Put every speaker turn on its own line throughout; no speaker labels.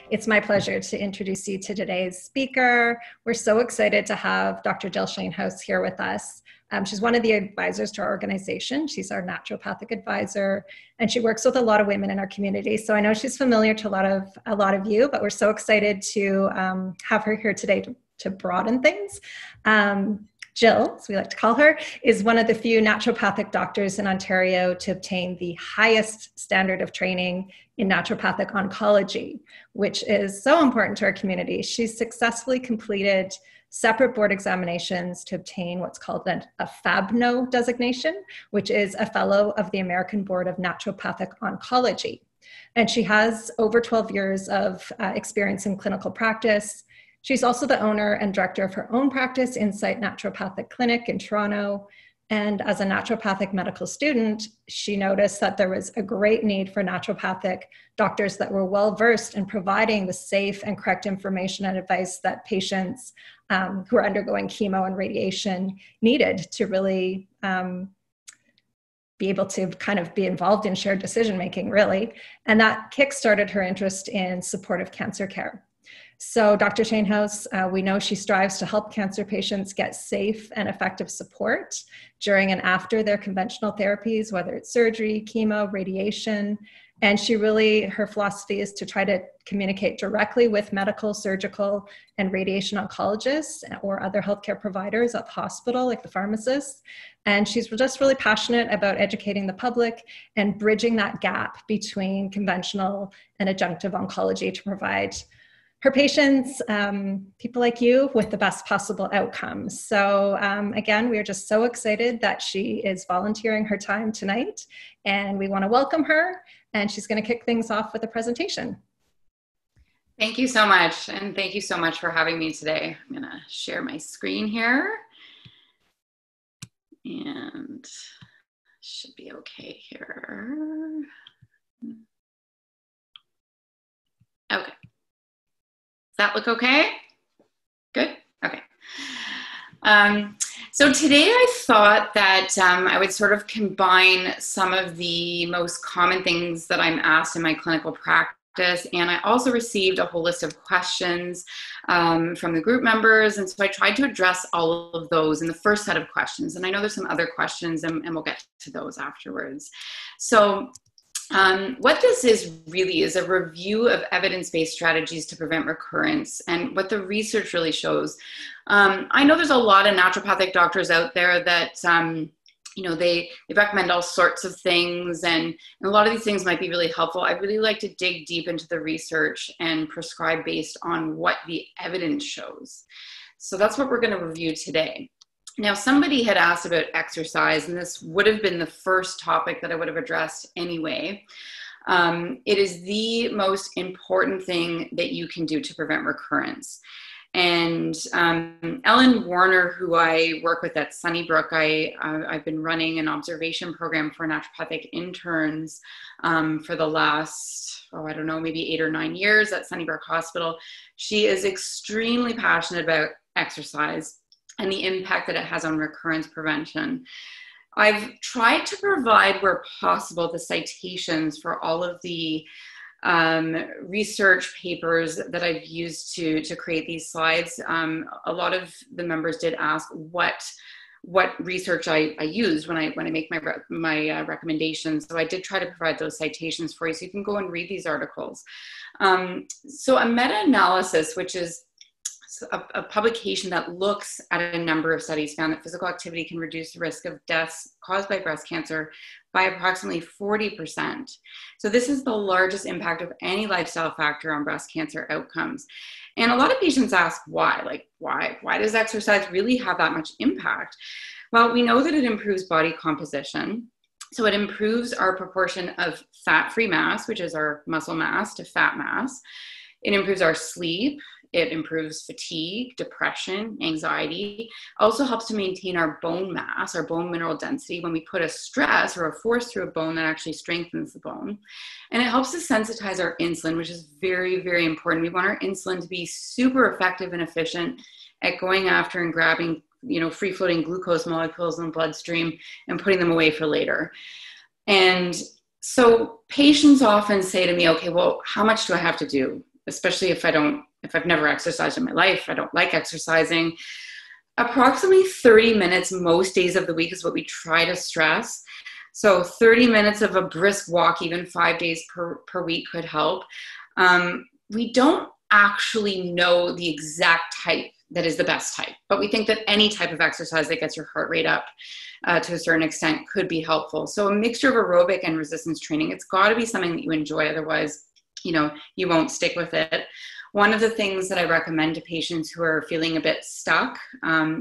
It's my pleasure to introduce you to today's speaker. We're so excited to have Dr. Jill Shainhouse here with us. She's one of the advisors to our organization. She's our naturopathic advisor, and she works with a lot of women in our community. So I know she's familiar to a lot of you, but we're so excited to have her here today to broaden things. Jill, as we like to call her, is one of the few naturopathic doctors in Ontario to obtain the highest standard of training in naturopathic oncology, which is so important to our community. She's successfully completed separate board examinations to obtain what's called a FABNO designation, which is a fellow of the American Board of Naturopathic Oncology. And she has over 12 years of experience in clinical practice. She's also the owner and director of her own practice, Insight Naturopathic Clinic in Toronto. And as a naturopathic medical student, she noticed that there was a great need for naturopathic doctors that were well-versed in providing the safe and correct information and advice that patients who are undergoing chemo and radiation needed to really be able to kind of be involved in shared decision-making, really. And that kickstarted her interest in supportive cancer care. So Dr. Shainhouse, we know she strives to help cancer patients get safe and effective support during and after their conventional therapies, whether it's surgery, chemo, radiation. And her philosophy is to try to communicate directly with medical, surgical, and radiation oncologists or other healthcare providers at the hospital, like the pharmacists. And she's just really passionate about educating the public and bridging that gap between conventional and adjunctive oncology to provide her patients, people like you, with the best possible outcomes. So again, we are just so excited that she is volunteering her time tonight, and we want to welcome her, and she's going to kick things off with a presentation.
Thank you so much, and thank you so much for having me today. I'm going to share my screen here, and should be okay here. Okay. That look okay? Good? Okay. So today I thought that I would sort of combine some of the most common things that I'm asked in my clinical practice, and I also received a whole list of questions from the group members, and so I tried to address all of those in the first set of questions, and I know there's some other questions, and we'll get to those afterwards. So what this is really is a review of evidence-based strategies to prevent recurrence and what the research really shows. I know there's a lot of naturopathic doctors out there that, they recommend all sorts of things, and a lot of these things might be really helpful. I really like to dig deep into the research and prescribe based on what the evidence shows. So that's what we're going to review today. Now, somebody had asked about exercise, and this would have been the first topic that I would have addressed anyway. It is the most important thing that you can do to prevent recurrence. And Ellen Warner, who I work with at Sunnybrook, I've been running an observation program for naturopathic interns for the last, maybe 8 or 9 years at Sunnybrook Hospital. She is extremely passionate about exercise and the impact that it has on recurrence prevention. I've tried to provide, where possible, the citations for all of the research papers that I've used to create these slides. A lot of the members did ask what research I used when I make my recommendations. So I did try to provide those citations for you, so you can go and read these articles. So a meta-analysis, which is a publication that looks at a number of studies, found that physical activity can reduce the risk of deaths caused by breast cancer by approximately 40%. So this is the largest impact of any lifestyle factor on breast cancer outcomes. And a lot of patients ask why, why does exercise really have that much impact? Well, we know that it improves body composition. So it improves our proportion of fat-free mass, which is our muscle mass, to fat mass. It improves our sleep. It improves fatigue, depression, anxiety. Also helps to maintain our bone mass, our bone mineral density. When we put a stress or a force through a bone, that actually strengthens the bone. And it helps to sensitize our insulin, which is very, very important. We want our insulin to be super effective and efficient at going after and grabbing, free-floating glucose molecules in the bloodstream and putting them away for later. And so patients often say to me, okay, well, how much do I have to do? especially if I've never exercised in my life, I don't like exercising. Approximately 30 minutes most days of the week is what we try to stress. So 30 minutes of a brisk walk, even 5 days per week, could help. We don't actually know the exact type that is the best type, but we think that any type of exercise that gets your heart rate up to a certain extent could be helpful. So a mixture of aerobic and resistance training, it's got to be something that you enjoy. Otherwise, you won't stick with it. One of the things that I recommend to patients who are feeling a bit stuck,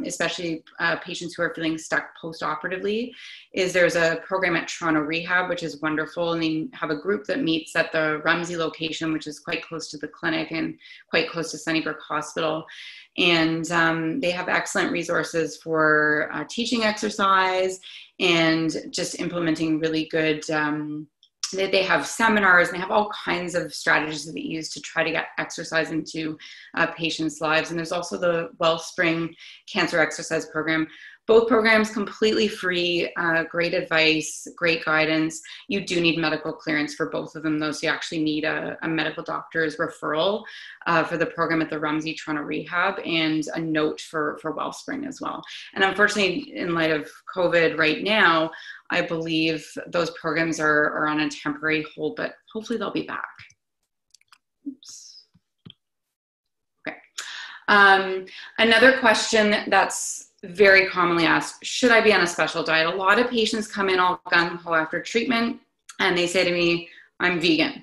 especially patients who are feeling stuck post-operatively, is there's a program at Toronto Rehab, which is wonderful. And they have a group that meets at the Rumsey location, which is quite close to the clinic and quite close to Sunnybrook Hospital. And they have excellent resources for teaching exercise and just implementing really good they have seminars, and they have all kinds of strategies that they use to try to get exercise into patients' lives. And there's also the Wellspring Cancer Exercise Program. Both programs completely free, great advice, great guidance. You do need medical clearance for both of them, though, so you actually need a medical doctor's referral for the program at the Rumsey Toronto Rehab, and a note for Wellspring as well. And unfortunately, in light of COVID right now, I believe those programs are on a temporary hold, but hopefully they'll be back. Oops. Okay. Another question that's very commonly asked, should I be on a special diet? A lot of patients come in all gung-ho after treatment, and they say to me, I'm vegan.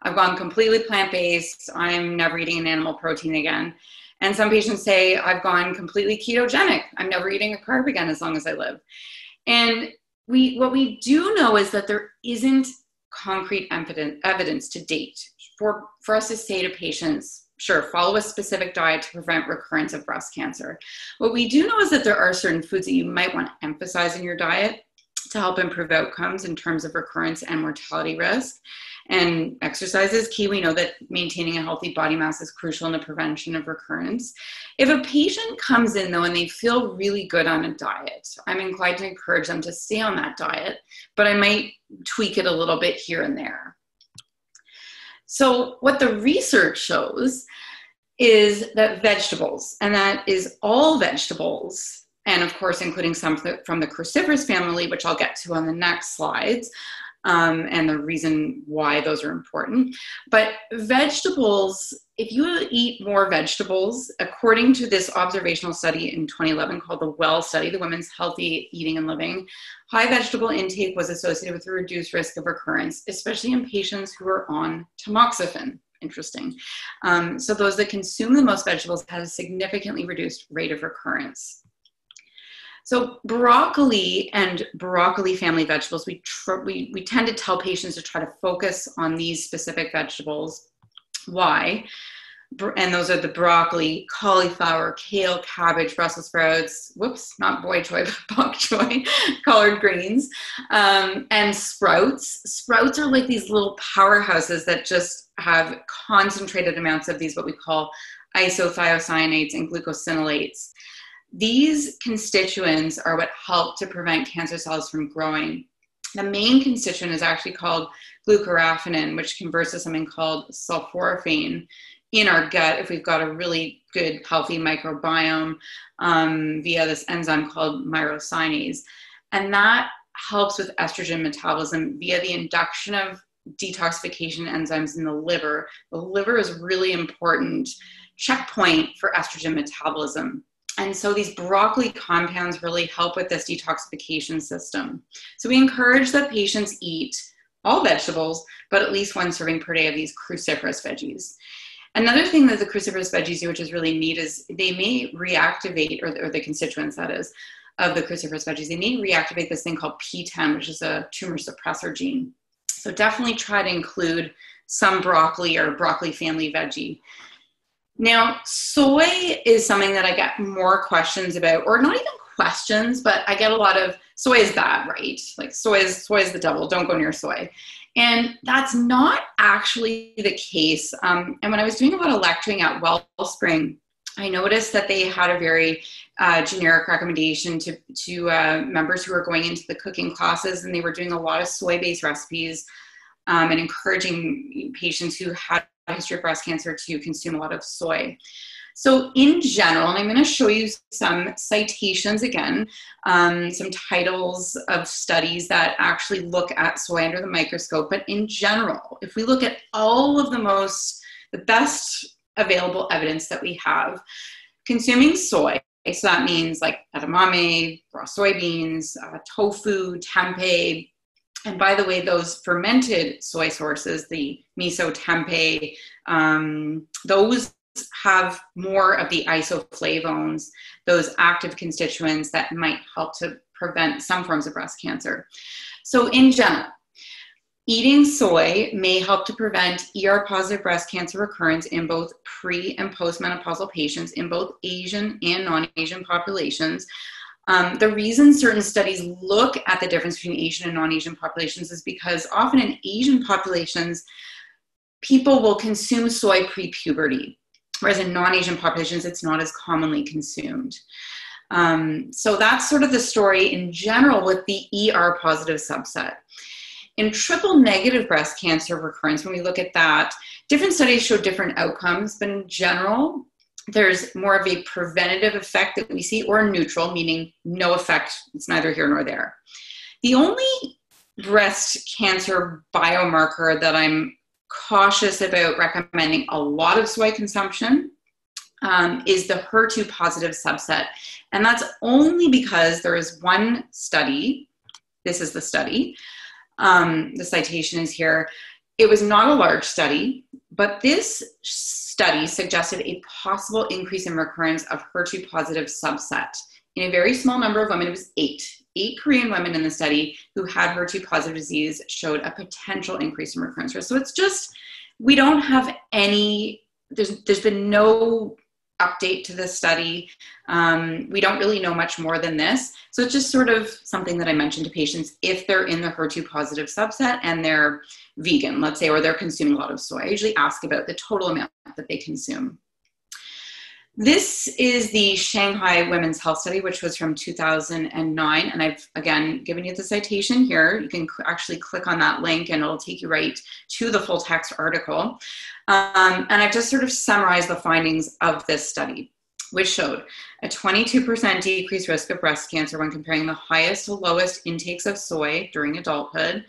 I've gone completely plant-based. I'm never eating an animal protein again. And some patients say, I've gone completely ketogenic. I'm never eating a carb again as long as I live. And what we do know is that there isn't concrete evidence to date for us to say to patients, sure, follow a specific diet to prevent recurrence of breast cancer. What we do know is that there are certain foods that you might want to emphasize in your diet to help improve outcomes in terms of recurrence and mortality risk. And exercise is key. We know that maintaining a healthy body mass is crucial in the prevention of recurrence. If a patient comes in, though, and they feel really good on a diet, I'm inclined to encourage them to stay on that diet, but I might tweak it a little bit here and there. So what the research shows is that vegetables, and that is all vegetables, and of course, including some from the cruciferous family, which I'll get to on the next slides, and the reason why those are important. But vegetables, if you eat more vegetables, according to this observational study in 2011 called the WELL study, the Women's Healthy Eating and Living, high vegetable intake was associated with a reduced risk of recurrence, especially in patients who are on tamoxifen. Interesting. So those that consume the most vegetables had a significantly reduced rate of recurrence. So broccoli and broccoli family vegetables, we tend to tell patients to try to focus on these specific vegetables. Why? And those are the broccoli, cauliflower, kale, cabbage, Brussels sprouts, whoops, not boy choy, but bok choy, collard greens, and sprouts. Sprouts are like these little powerhouses that just have concentrated amounts of these, what we call isothiocyanates and glucosinolates. These constituents are what help to prevent cancer cells from growing. The main constituent is actually called glucoraphanin, which converts to something called sulforaphane in our gut if we've got a really good, healthy microbiome via this enzyme called myrosinase. And that helps with estrogen metabolism via the induction of detoxification enzymes in the liver. The liver is a really important checkpoint for estrogen metabolism. And so these broccoli compounds really help with this detoxification system. So we encourage that patients eat all vegetables, but at least one serving per day of these cruciferous veggies. Another thing that the cruciferous veggies do, which is really neat, is they may reactivate, or the constituents, that is, of the cruciferous veggies, they may reactivate this thing called PTEN, which is a tumor suppressor gene. So definitely try to include some broccoli or broccoli family veggie. Now, soy is something that I get more questions about, or not even questions, but I get a lot of, soy is bad, right? Like soy is the devil, don't go near soy. And that's not actually the case. And when I was doing a lot of lecturing at Wellspring, I noticed that they had a very generic recommendation to members who were going into the cooking classes, and they were doing a lot of soy-based recipes and encouraging patients who had a history of breast cancer to consume a lot of soy. So in general, and I'm going to show you some citations again, some titles of studies that actually look at soy under the microscope. But in general, if we look at all of the best available evidence that we have, consuming soy, so that means like edamame, raw soybeans, tofu, tempeh, and by the way, those fermented soy sources, the miso, tempeh, those have more of the isoflavones, those active constituents that might help to prevent some forms of breast cancer. So in general, eating soy may help to prevent ER-positive breast cancer recurrence in both pre- and postmenopausal patients in both Asian and non-Asian populations. The reason certain studies look at the difference between Asian and non-Asian populations is because often in Asian populations, people will consume soy pre-puberty, whereas in non-Asian populations, it's not as commonly consumed. So that's sort of the story in general with the ER-positive subset. In triple-negative breast cancer recurrence, when we look at that, different studies show different outcomes, but in general, there's more of a preventative effect that we see, or neutral, meaning no effect, it's neither here nor there. The only breast cancer biomarker that I'm cautious about recommending a lot of soy consumption is the HER2 positive subset. And that's only because there is one study, this is the study, the citation is here. It was not a large study, but this study suggested a possible increase in recurrence of HER2 positive subset. In a very small number of women, it was 8 Korean women in the study who had HER2 positive disease showed a potential increase in recurrence risk. So it's just, we don't have any, there's been no update to this study. We don't really know much more than this. So it's just sort of something that I mentioned to patients if they're in the HER2 positive subset and they're vegan, let's say, or they're consuming a lot of soy. I usually ask about the total amount that they consume. This is the Shanghai Women's Health Study, which was from 2009. And I've, again, given you the citation here. You can actually click on that link and it'll take you right to the full text article. And I've just sort of summarized the findings of this study, which showed a 22% decreased risk of breast cancer when comparing the highest to lowest intakes of soy during adulthood.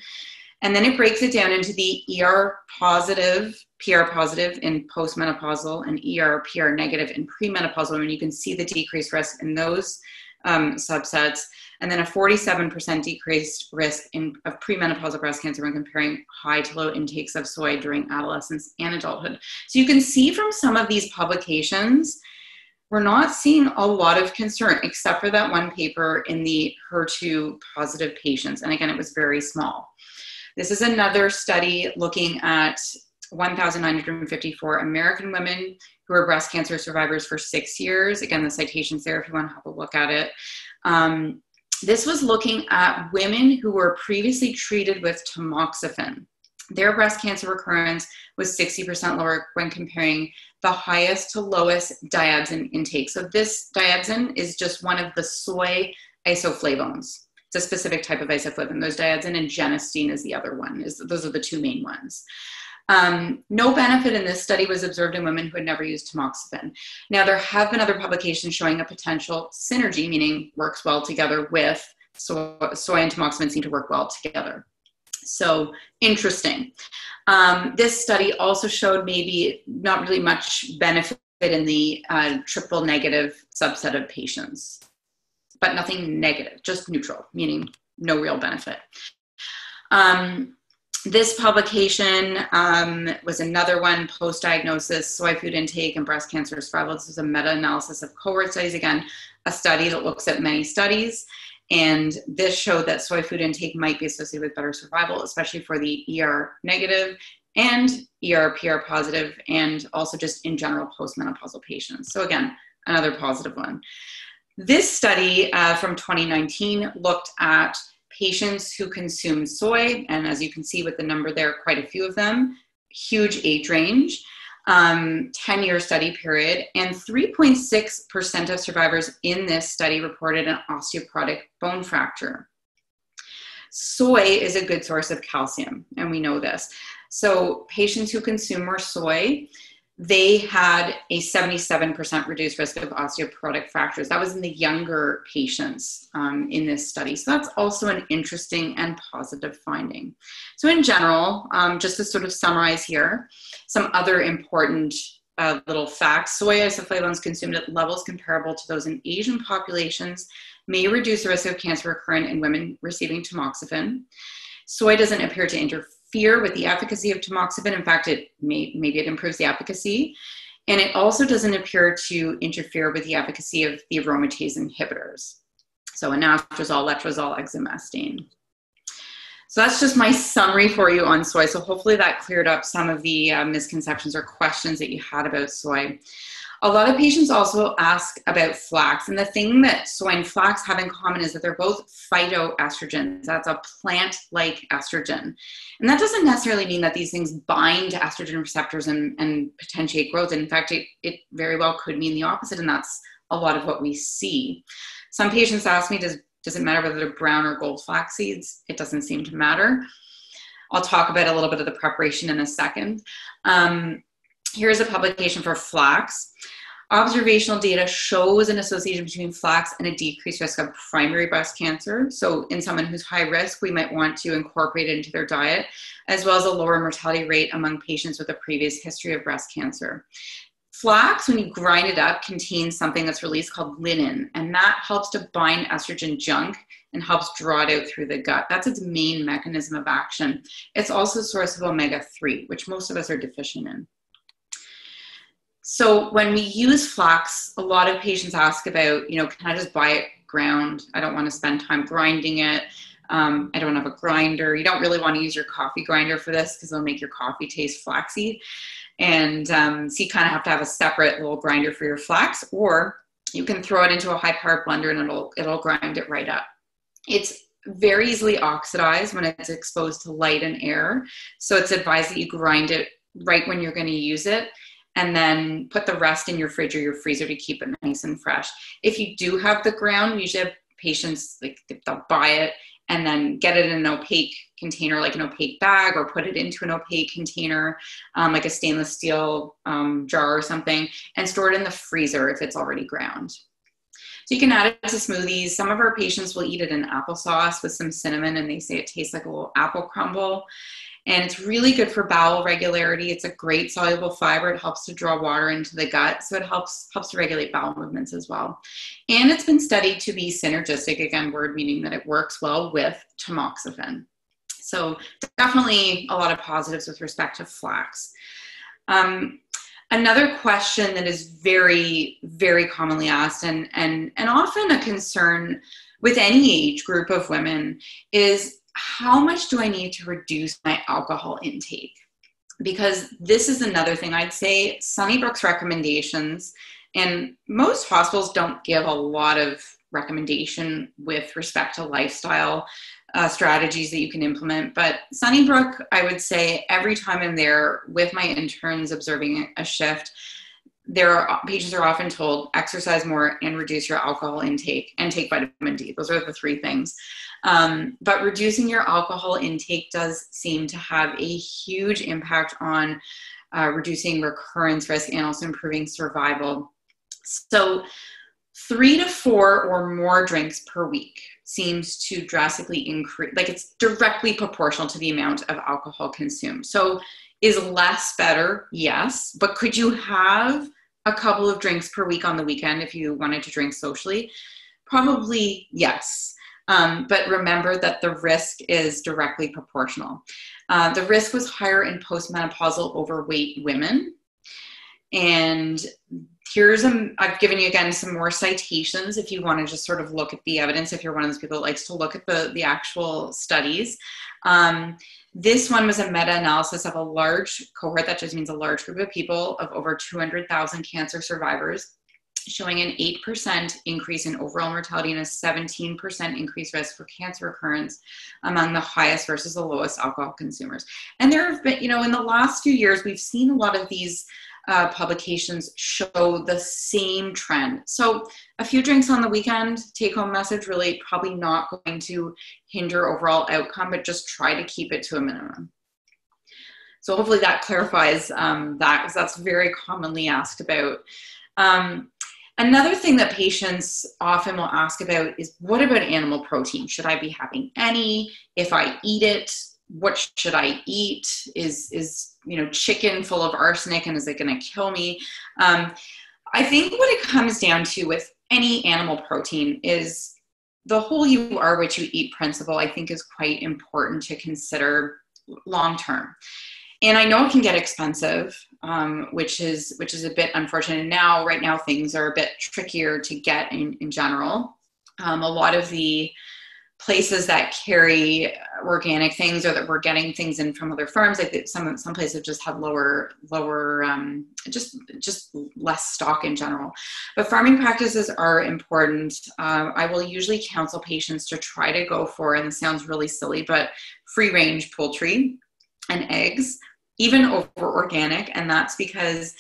And then it breaks it down into the ER positive, PR positive in postmenopausal, and ER, PR negative in premenopausal women. You can see the decreased risk in those subsets. And then a 47% decreased risk of premenopausal breast cancer when comparing high to low intakes of soy during adolescence and adulthood. So you can see from some of these publications, we're not seeing a lot of concern, except for that one paper in the HER2 positive patients. And again, it was very small. This is another study looking at 1,954 American women who were breast cancer survivors for 6 years. Again, the citation's there if you want to have a look at it. This was looking at women who were previously treated with tamoxifen. Their breast cancer recurrence was 60% lower when comparing the highest to lowest diadzin intake. So this diadzin is just one of the soy isoflavones. It's a specific type of isoflavone. There's diadzin and genistein is the other one. Those are the two main ones. No benefit in this study was observed in women who had never used tamoxifen. Now, there have been other publications showing a potential synergy, meaning works well together with soy and tamoxifen seem to work well together. So interesting. This study also showed maybe not really much benefit in the triple negative subset of patients, but nothing negative, just neutral, meaning no real benefit. This publication was another one, post-diagnosis, soy food intake and breast cancer survival. This is a meta-analysis of cohort studies. Again, a study that looks at many studies. And this showed that soy food intake might be associated with better survival, especially for the ER negative and ER PR positive, and also just in general postmenopausal patients. So again, another positive one. This study from 2019 looked at patients who consume soy, and as you can see with the number there, quite a few of them, huge age range, 10-year study period, and 3.6% of survivors in this study reported an osteoporotic bone fracture. Soy is a good source of calcium, and we know this. So patients who consume more soy, they had a 77% reduced risk of osteoporotic fractures. That was in the younger patients in this study. So that's also an interesting and positive finding. So in general, just to sort of summarize here, some other important little facts. Soy isoflavones consumed at levels comparable to those in Asian populations may reduce the risk of cancer recurrent in women receiving tamoxifen. Soy doesn't appear to interfere with the efficacy of tamoxifen. In fact, maybe it improves the efficacy. And it also doesn't appear to interfere with the efficacy of the aromatase inhibitors. So anastrozole, letrozole, exemestane. So that's just my summary for you on soy. So hopefully that cleared up some of the misconceptions or questions that you had about soy. A lot of patients also ask about flax, and the thing that soy and flax have in common is that they're both phytoestrogens. That's a plant-like estrogen. And that doesn't necessarily mean that these things bind to estrogen receptors and potentiate growth. In fact, it very well could mean the opposite, and that's a lot of what we see. Some patients ask me, does it matter whether they're brown or gold flax seeds? It doesn't seem to matter. I'll talk about a little bit of the preparation in a second. Here's a publication for flax. Observational data shows an association between flax and a decreased risk of primary breast cancer. So in someone who's high risk, we might want to incorporate it into their diet, as well as a lower mortality rate among patients with a previous history of breast cancer. Flax, when you grind it up, contains something that's released called linen, and that helps to bind estrogen junk and helps draw it out through the gut. That's its main mechanism of action. It's also a source of omega-3, which most of us are deficient in. So when we use flax, a lot of patients ask about, can I just buy it ground? I don't want to spend time grinding it. I don't have a grinder. You don't really want to use your coffee grinder for this because it'll make your coffee taste flaxy. And so you kind of have to have a separate little grinder for your flax, or you can throw it into a high-powered blender and it'll grind it right up. It's very easily oxidized when it's exposed to light and air. So it's advised that you grind it right when you're going to use it, and then put the rest in your fridge or your freezer to keep it nice and fresh. If you do have the ground, usually have patients, they'll buy it and then get it in an opaque container, like an opaque bag, or put it into an opaque container, like a stainless steel jar or something, and store it in the freezer if it's already ground. So you can add it to smoothies. Some of our patients will eat it in applesauce with some cinnamon, and they say it tastes like a little apple crumble. And it's really good for bowel regularity. It's a great soluble fiber. It helps to draw water into the gut. So it helps to regulate bowel movements as well. And it's been studied to be synergistic, again, word meaning that it works well with tamoxifen. So definitely a lot of positives with respect to flax. Another question that is very, very commonly asked and often a concern with any age group of women is, how much do I need to reduce my alcohol intake? Because this is another thing I'd say. Sunnybrook's recommendations, and most hospitals don't give a lot of recommendation with respect to lifestyle strategies that you can implement. But Sunnybrook, I would say every time I'm there with my interns observing a shift, patients are often told exercise more and reduce your alcohol intake and take vitamin D. Those are the three things. But reducing your alcohol intake does seem to have a huge impact on reducing recurrence risk and also improving survival. So 3 to 4 or more drinks per week seems to drastically increase, like it's directly proportional to the amount of alcohol consumed. So is less better? Yes. But could you have a couple of drinks per week on the weekend if you wanted to drink socially? Probably yes. But remember that the risk is directly proportional. The risk was higher in postmenopausal overweight women. And I've given you again some more citations if you want to just sort of look at the evidence, if you're one of those people that likes to look at the actual studies. This one was a meta-analysis of a large cohort, that just means a large group of people, of over 200,000 cancer survivors, showing an 8% increase in overall mortality and a 17% increased risk for cancer recurrence among the highest versus the lowest alcohol consumers. And there have been, in the last few years, we've seen a lot of these publications show the same trend. So a few drinks on the weekend, take home message, really probably not going to hinder overall outcome, but just try to keep it to a minimum. So hopefully that clarifies that, because that's very commonly asked about. Another thing that patients often will ask about is, what about animal protein? Should I be having any? If I eat it, what should I eat? Is chicken full of arsenic, and is it going to kill me? I think what it comes down to with any animal protein is the whole you are what you eat principle, I think, is quite important to consider long term. And I know it can get expensive, which is a bit unfortunate. Right now things are a bit trickier to get in general. A lot of the places that carry organic things, or that we're getting things in from other farms, like some places just have lower just less stock in general. But farming practices are important. I will usually counsel patients to try to go for, and this sounds really silly, but free range poultry and eggs, even over organic. And that's because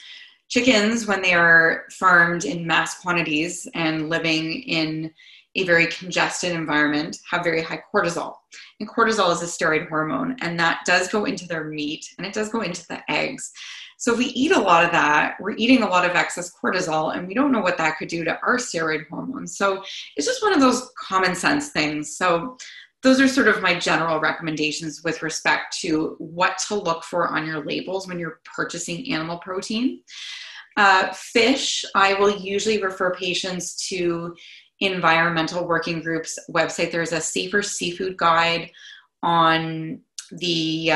chickens, when they are farmed in mass quantities and living in a very congested environment, have very high cortisol. And cortisol is a steroid hormone, and that does go into their meat, and it does go into the eggs. So if we eat a lot of that, we're eating a lot of excess cortisol, and we don't know what that could do to our steroid hormones. So it's just one of those common sense things. So those are sort of my general recommendations with respect to what to look for on your labels when you're purchasing animal protein. Fish, I will usually refer patients to Environmental Working Group's website. There's a safer seafood guide on the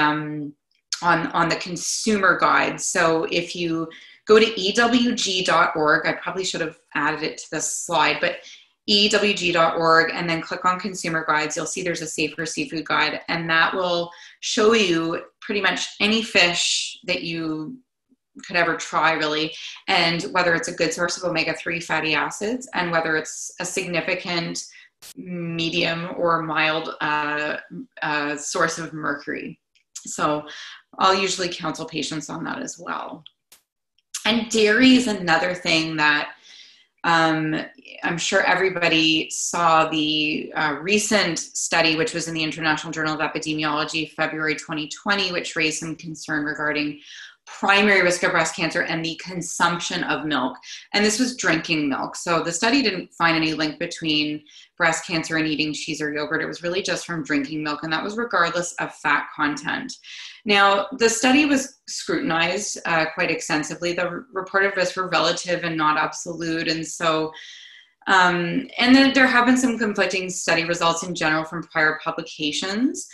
on the consumer guide. So if you go to ewg.org, I probably should have added it to this slide, but ewg.org, and then click on consumer guides, you'll see there's a safer seafood guide, and that will show you pretty much any fish that you could ever try, really, and whether it's a good source of omega-3 fatty acids, and whether it's a significant medium or mild source of mercury. So I'll usually counsel patients on that as well. And dairy is another thing that I'm sure everybody saw the recent study, which was in the International Journal of Epidemiology, February 2020, which raised some concern regarding primary risk of breast cancer and the consumption of milk. And this was drinking milk. So the study didn't find any link between breast cancer and eating cheese or yogurt. It was really just from drinking milk, and that was regardless of fat content. Now, the study was scrutinized quite extensively. The reported risks were relative and not absolute. And so, and then there have been some conflicting study results in general from prior publications.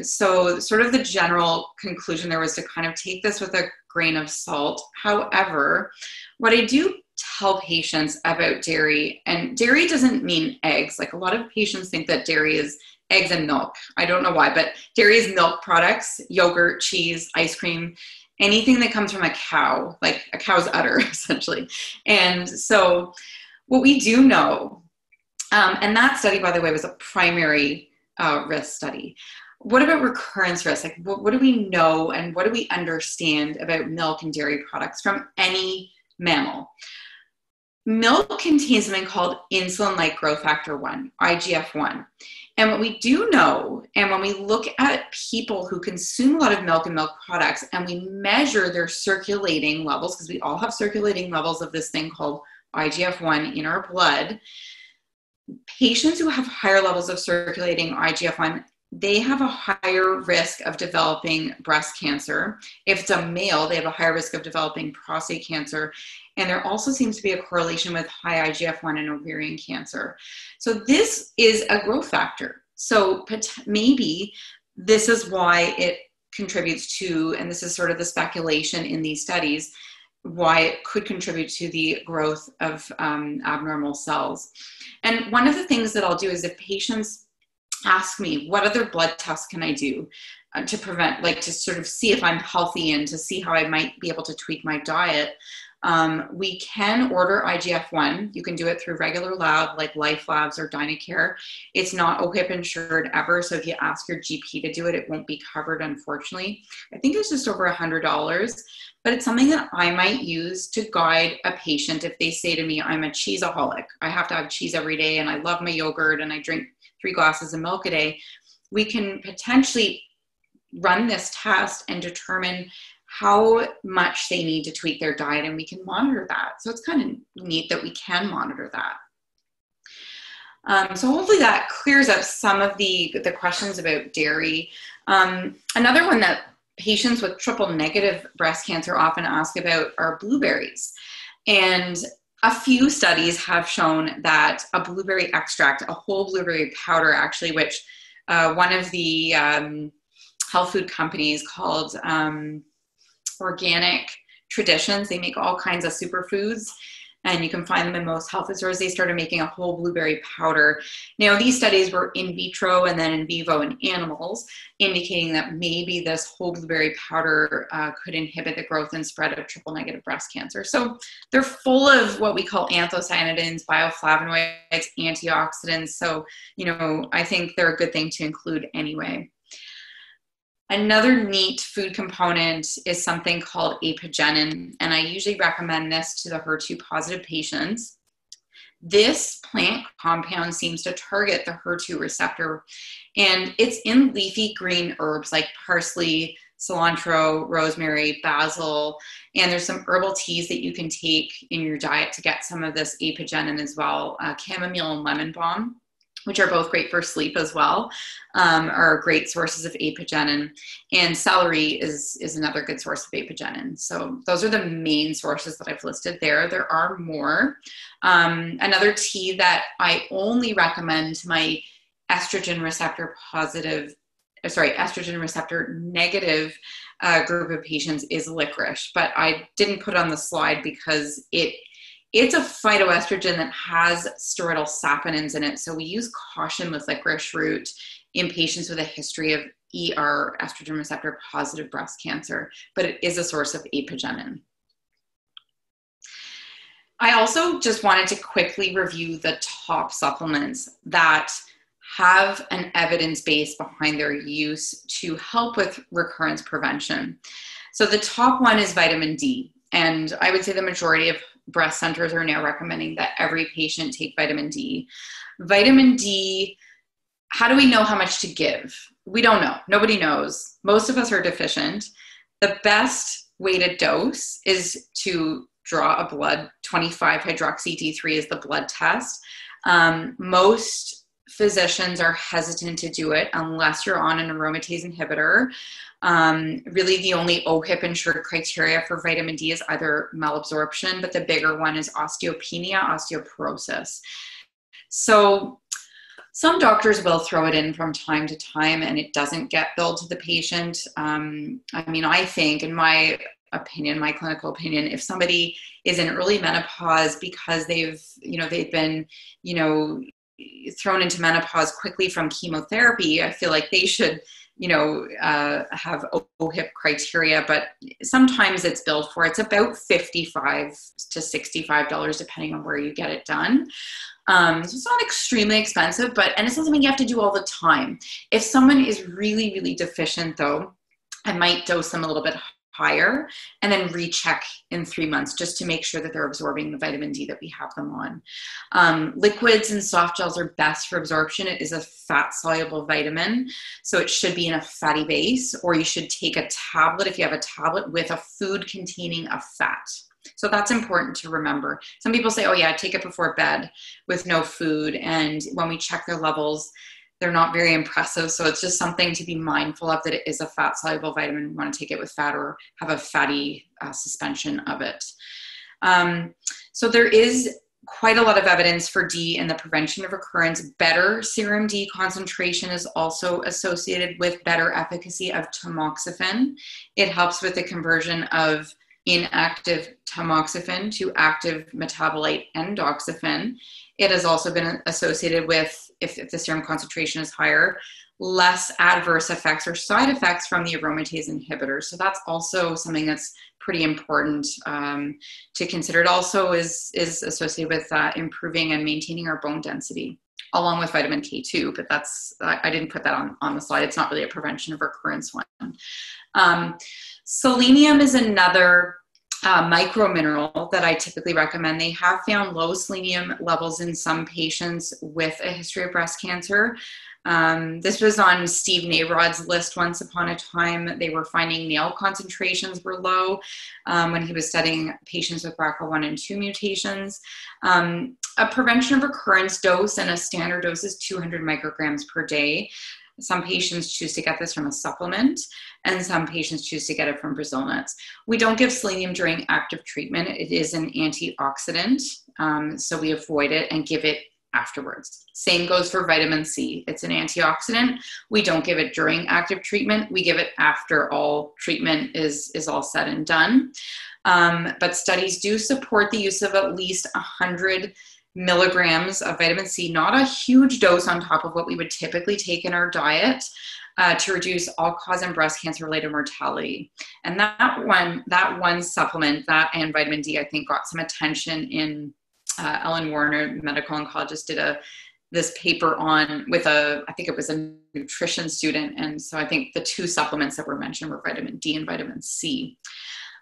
So sort of the general conclusion there was to kind of take this with a grain of salt. However, what I do tell patients about dairy, and dairy doesn't mean eggs. Like, a lot of patients think that dairy is eggs and milk. I don't know why, but dairy is milk products, yogurt, cheese, ice cream, anything that comes from a cow, like a cow's udder, essentially. And so what we do know, and that study, by the way, was a primary risk study. What about recurrence risk? Like, what do we know and what do we understand about milk and dairy products from any mammal? Milk contains something called insulin-like growth factor 1, IGF-1. And what we do know, and when we look at people who consume a lot of milk and milk products, and we measure their circulating levels, because we all have circulating levels of this thing called IGF-1 in our blood, patients who have higher levels of circulating IGF-1, they have a higher risk of developing breast cancer. If it's a male, they have a higher risk of developing prostate cancer. And there also seems to be a correlation with high IGF-1 and ovarian cancer. So this is a growth factor. So maybe this is why it contributes to, and this is sort of the speculation in these studies, why it could contribute to the growth of abnormal cells. And one of the things that I'll do is, if patients ask me, what other blood tests can I do to prevent, like, to sort of see if I'm healthy and to see how I might be able to tweak my diet, We can order IGF-1. You can do it through regular lab like Life Labs or Dynacare. It's not OHIP insured ever, so if you ask your GP to do it, it won't be covered, unfortunately. I think it's just over $100, but it's something that I might use to guide a patient if they say to me, I'm a cheeseaholic. I have to have cheese every day, and I love my yogurt, and I drink 3 glasses of milk a day. We can potentially run this test and determine how much they need to tweak their diet, and we can monitor that. So it's kind of neat that we can monitor that. So hopefully that clears up some of the questions about dairy. Another one that patients with triple negative breast cancer often ask about are blueberries. And a few studies have shown that a blueberry extract, a whole blueberry powder actually, which one of the health food companies called Organic Traditions, they make all kinds of superfoods, and you can find them in most health food stores. They started making a whole blueberry powder. Now, these studies were in vitro and then in vivo in animals, indicating that maybe this whole blueberry powder could inhibit the growth and spread of triple negative breast cancer. So they're full of what we call anthocyanidins, bioflavonoids, antioxidants. So, I think they're a good thing to include anyway. Another neat food component is something called apigenin, and I usually recommend this to the HER2 positive patients. This plant compound seems to target the HER2 receptor, and it's in leafy green herbs like parsley, cilantro, rosemary, basil, and there's some herbal teas that you can take in your diet to get some of this apigenin as well. Chamomile and lemon balm, which are both great for sleep as well, are great sources of apigenin. And celery is another good source of apigenin. So those are the main sources that I've listed there. There are more. Another tea that I only recommend to my estrogen receptor negative group of patients is licorice, but I didn't put it on the slide because it's a phytoestrogen that has steroidal saponins in it. So we use caution with licorice root in patients with a history of ER, estrogen receptor positive breast cancer, but it is a source of apigenin. I also just wanted to quickly review the top supplements that have an evidence base behind their use to help with recurrence prevention. So the top one is vitamin D. And I would say the majority of breast centers are now recommending that every patient take vitamin D. Vitamin D, how do we know how much to give? We don't know. Nobody knows. Most of us are deficient. The best way to dose is to draw a blood. 25-hydroxy-D3 is the blood test. Most physicians are hesitant to do it unless you're on an aromatase inhibitor. Really the only OHIP insured criteria for vitamin D is either malabsorption, but the bigger one is osteopenia, osteoporosis. So some doctors will throw it in from time to time and it doesn't get billed to the patient. I think in my opinion, my clinical opinion, if somebody is in early menopause because they've been, thrown into menopause quickly from chemotherapy, I feel like they should, have OHIP criteria, but sometimes it's billed for. It's about $55 to $65, depending on where you get it done. So it's not extremely expensive, and it's not something you have to do all the time. If someone is really, really deficient though, I might dose them a little bit higher and then recheck in 3 months just to make sure that they're absorbing the vitamin D that we have them on. Liquids and soft gels are best for absorption. It is a fat soluble vitamin, so it should be in a fatty base, or you should take a tablet if you have a tablet with a food containing a fat. So that's important to remember. Some people say, oh yeah, take it before bed with no food, and when we check their levels, they're not very impressive. So it's just something to be mindful of, that it is a fat soluble vitamin. We want to take it with fat or have a fatty suspension of it. So there is quite a lot of evidence for D in the prevention of recurrence. Better serum D concentration is also associated with better efficacy of tamoxifen. It helps with the conversion of inactive tamoxifen to active metabolite endoxifen. It has also been associated with, if the serum concentration is higher, less adverse effects or side effects from the aromatase inhibitors. So that's also something that's pretty important to consider. It also is associated with improving and maintaining our bone density, along with vitamin K2, but I didn't put that on the slide. It's not really a prevention of recurrence one. Selenium is another micro mineral that I typically recommend. They have found low selenium levels in some patients with a history of breast cancer. This was on Steve Nayrod's list once upon a time. They were finding nail concentrations were low when he was studying patients with BRCA1 and 2 mutations. A prevention of recurrence dose and a standard dose is 200 micrograms per day. Some patients choose to get this from a supplement, and some patients choose to get it from Brazil nuts. We don't give selenium during active treatment. It is an antioxidant, so we avoid it and give it afterwards. Same goes for vitamin C. It's an antioxidant. We don't give it during active treatment. We give it after all treatment is all said and done. But studies do support the use of at least 100 milligrams of vitamin C, not a huge dose on top of what we would typically take in our diet, to reduce all-cause and breast cancer-related mortality. And that one supplement, that and vitamin D, I think got some attention in Ellen Warner, medical oncologist, did this paper on I think it was a nutrition student. And so I think the two supplements that were mentioned were vitamin D and vitamin C.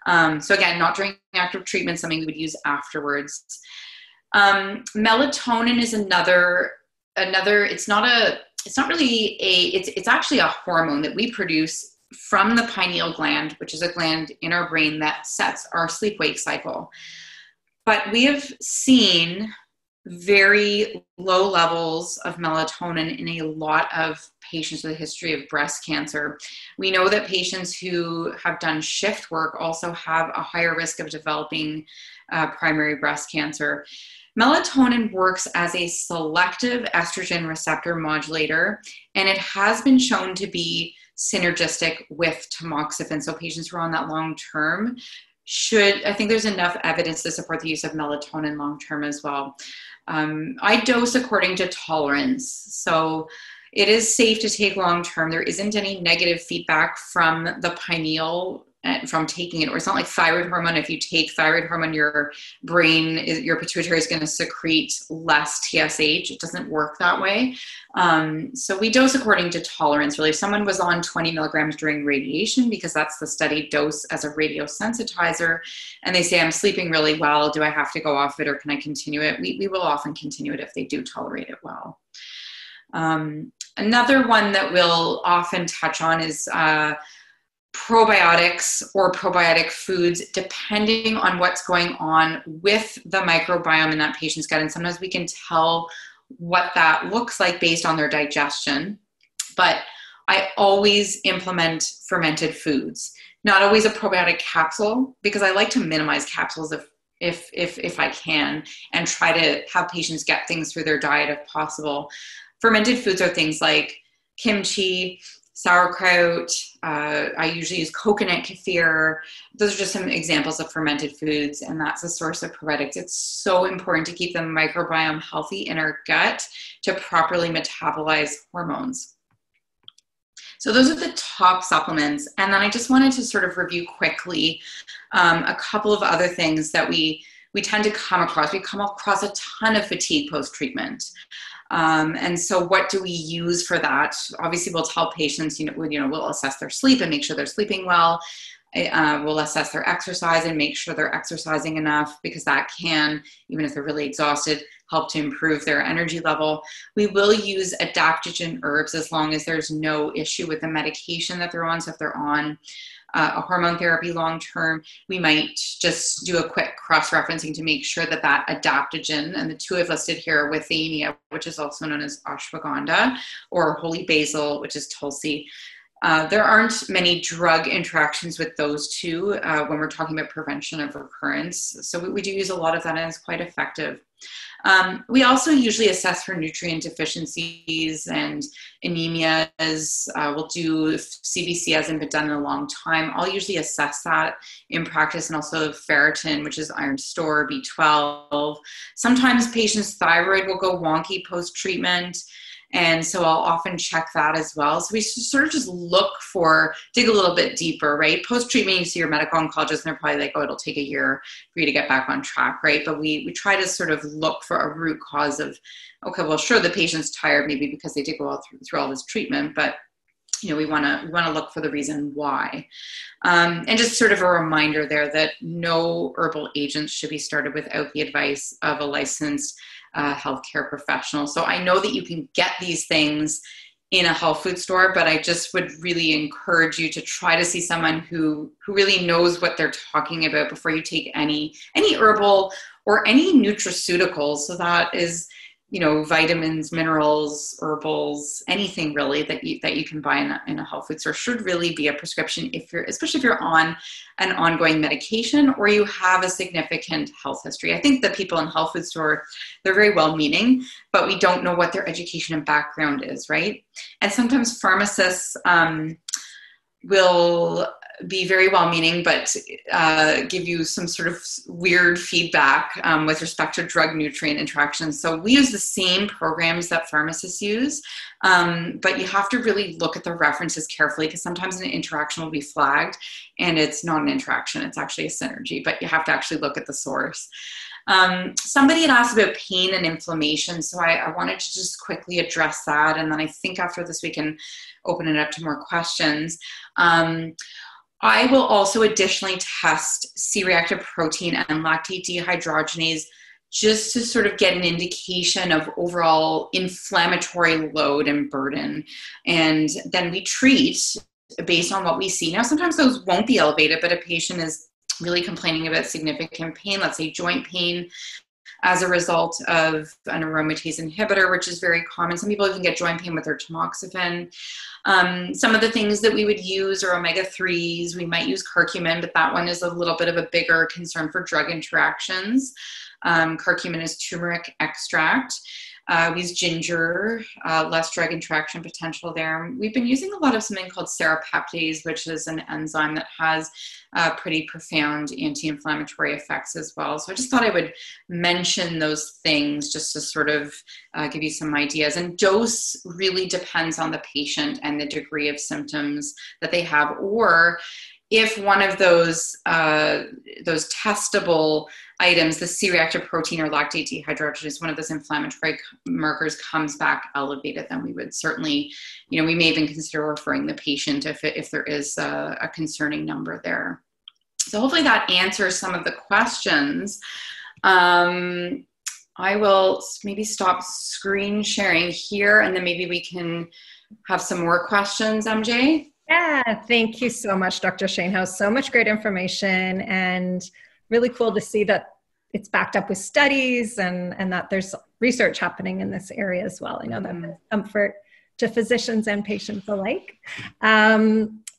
So again, not during active treatment, something we would use afterwards. Melatonin is another, it's actually a hormone that we produce from the pineal gland, which is a gland in our brain that sets our sleep-wake cycle. But we have seen very low levels of melatonin in a lot of patients with a history of breast cancer. We know that patients who have done shift work also have a higher risk of developing primary breast cancer. Melatonin works as a selective estrogen receptor modulator, and it has been shown to be synergistic with tamoxifen. So patients who are on that long term I think there's enough evidence to support the use of melatonin long term as well. I dose according to tolerance. So it is safe to take long term. There isn't any negative feedback from the pineal from taking it, or it's not like thyroid hormone. If you take thyroid hormone, your pituitary is going to secrete less TSH. It doesn't work that way. So we dose according to tolerance, really. If someone was on 20 milligrams during radiation, because that's the studied dose as a radiosensitizer, and they say, I'm sleeping really well, do I have to go off it or can I continue it? We will often continue it if they do tolerate it well. Another one that we'll often touch on is probiotics or probiotic foods, depending on what's going on with the microbiome in that patient's gut. And sometimes we can tell what that looks like based on their digestion. But I always implement fermented foods, not always a probiotic capsule, because I like to minimize capsules if I can, and try to have patients get things through their diet if possible. Fermented foods are things like kimchi, sauerkraut. I usually use coconut kefir. Those are just some examples of fermented foods, and that's a source of probiotics. It's so important to keep the microbiome healthy in our gut to properly metabolize hormones. So those are the top supplements. And then I just wanted to sort of review quickly a couple of other things that we tend to come across. We come across a ton of fatigue post-treatment. And so what do we use for that? Obviously, we'll tell patients, we'll assess their sleep and make sure they're sleeping well. We'll assess their exercise and make sure they're exercising enough, because that can, even if they're really exhausted, help to improve their energy level. We will use adaptogen herbs as long as there's no issue with the medication that they're on. So if they're on a hormone therapy long-term, we might just do a quick cross-referencing to make sure that that adaptogen, and the two I've listed here, withania, which is also known as ashwagandha, or holy basil, which is tulsi. There aren't many drug interactions with those two when we're talking about prevention of recurrence. So we do use a lot of that, and it's quite effective. We also usually assess for nutrient deficiencies and anemias. We'll do CBC, hasn't been done in a long time. I'll usually assess that in practice, and also ferritin, which is iron store, B12. Sometimes patients' thyroid will go wonky post-treatment. And so I'll often check that as well. So we sort of just dig a little bit deeper, right? Post-treatment, you see your medical oncologist and they're probably like, oh, it'll take a year for you to get back on track, right? But we try to sort of look for a root cause of, okay, well, sure, the patient's tired maybe because they did go through all this treatment, but we want to look for the reason why. And just sort of a reminder there that no herbal agents should be started without the advice of a licensed healthcare professional. So I know that you can get these things in a health food store, but I just would really encourage you to try to see someone who really knows what they're talking about before you take any herbal or any nutraceuticals. So that is, vitamins, minerals, herbals, anything really that you can buy in a health food store should really be a prescription especially if you're on an ongoing medication or you have a significant health history. I think the people in health food store, they're very well-meaning, but we don't know what their education and background is, right? And sometimes pharmacists will be very well-meaning, but give you some sort of weird feedback with respect to drug-nutrient interactions. So we use the same programs that pharmacists use, but you have to really look at the references carefully because sometimes an interaction will be flagged and it's not an interaction, it's actually a synergy, but you have to actually look at the source. Somebody had asked about pain and inflammation, so I wanted to just quickly address that, and then I think after this we can open it up to more questions. I will also additionally test C-reactive protein and lactate dehydrogenase just to sort of get an indication of overall inflammatory load and burden. And then we treat based on what we see. Now, sometimes those won't be elevated, but a patient is really complaining about significant pain, let's say joint pain, as a result of an aromatase inhibitor, which is very common. Some people even get joint pain with their tamoxifen. Some of the things that we would use are omega-3s. We might use curcumin, but that one is a little bit of a bigger concern for drug interactions. Curcumin is turmeric extract. We use ginger, less drug interaction potential there. We've been using a lot of something called serrapeptase, which is an enzyme that has pretty profound anti-inflammatory effects as well. So I just thought I would mention those things just to sort of give you some ideas. And dose really depends on the patient and the degree of symptoms that they have, or if one of those testable items, the C-reactive protein or lactate dehydrogenase, one of those inflammatory markers comes back elevated, then we would certainly, we may even consider referring the patient if there is a concerning number there. So hopefully that answers some of the questions. I will maybe stop screen sharing here, and then maybe we can have some more questions, MJ.
Yeah, thank you so much, Dr. Shainhouse. So much great information, and really cool to see that it's backed up with studies and that there's research happening in this area as well. I know that brings comfort to physicians and patients alike.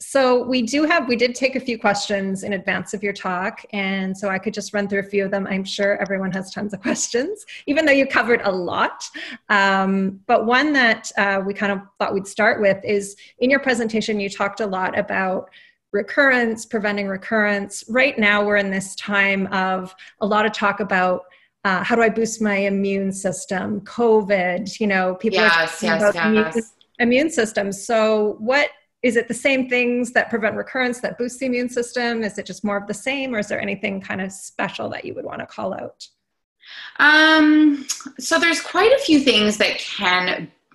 So we did take a few questions in advance of your talk, and so I could just run through a few of them. I'm sure everyone has tons of questions, even though you covered a lot. But one that we kind of thought we'd start with is, in your presentation, you talked a lot about recurrence, preventing recurrence. Right now, we're in this time of a lot of talk about how do I boost my immune system, COVID, people are talking about immune systems. So is it the same things that prevent recurrence that boost the immune system? Is it just more of the same, or is there anything kind of special that you would want to call out?
So there's quite a few things that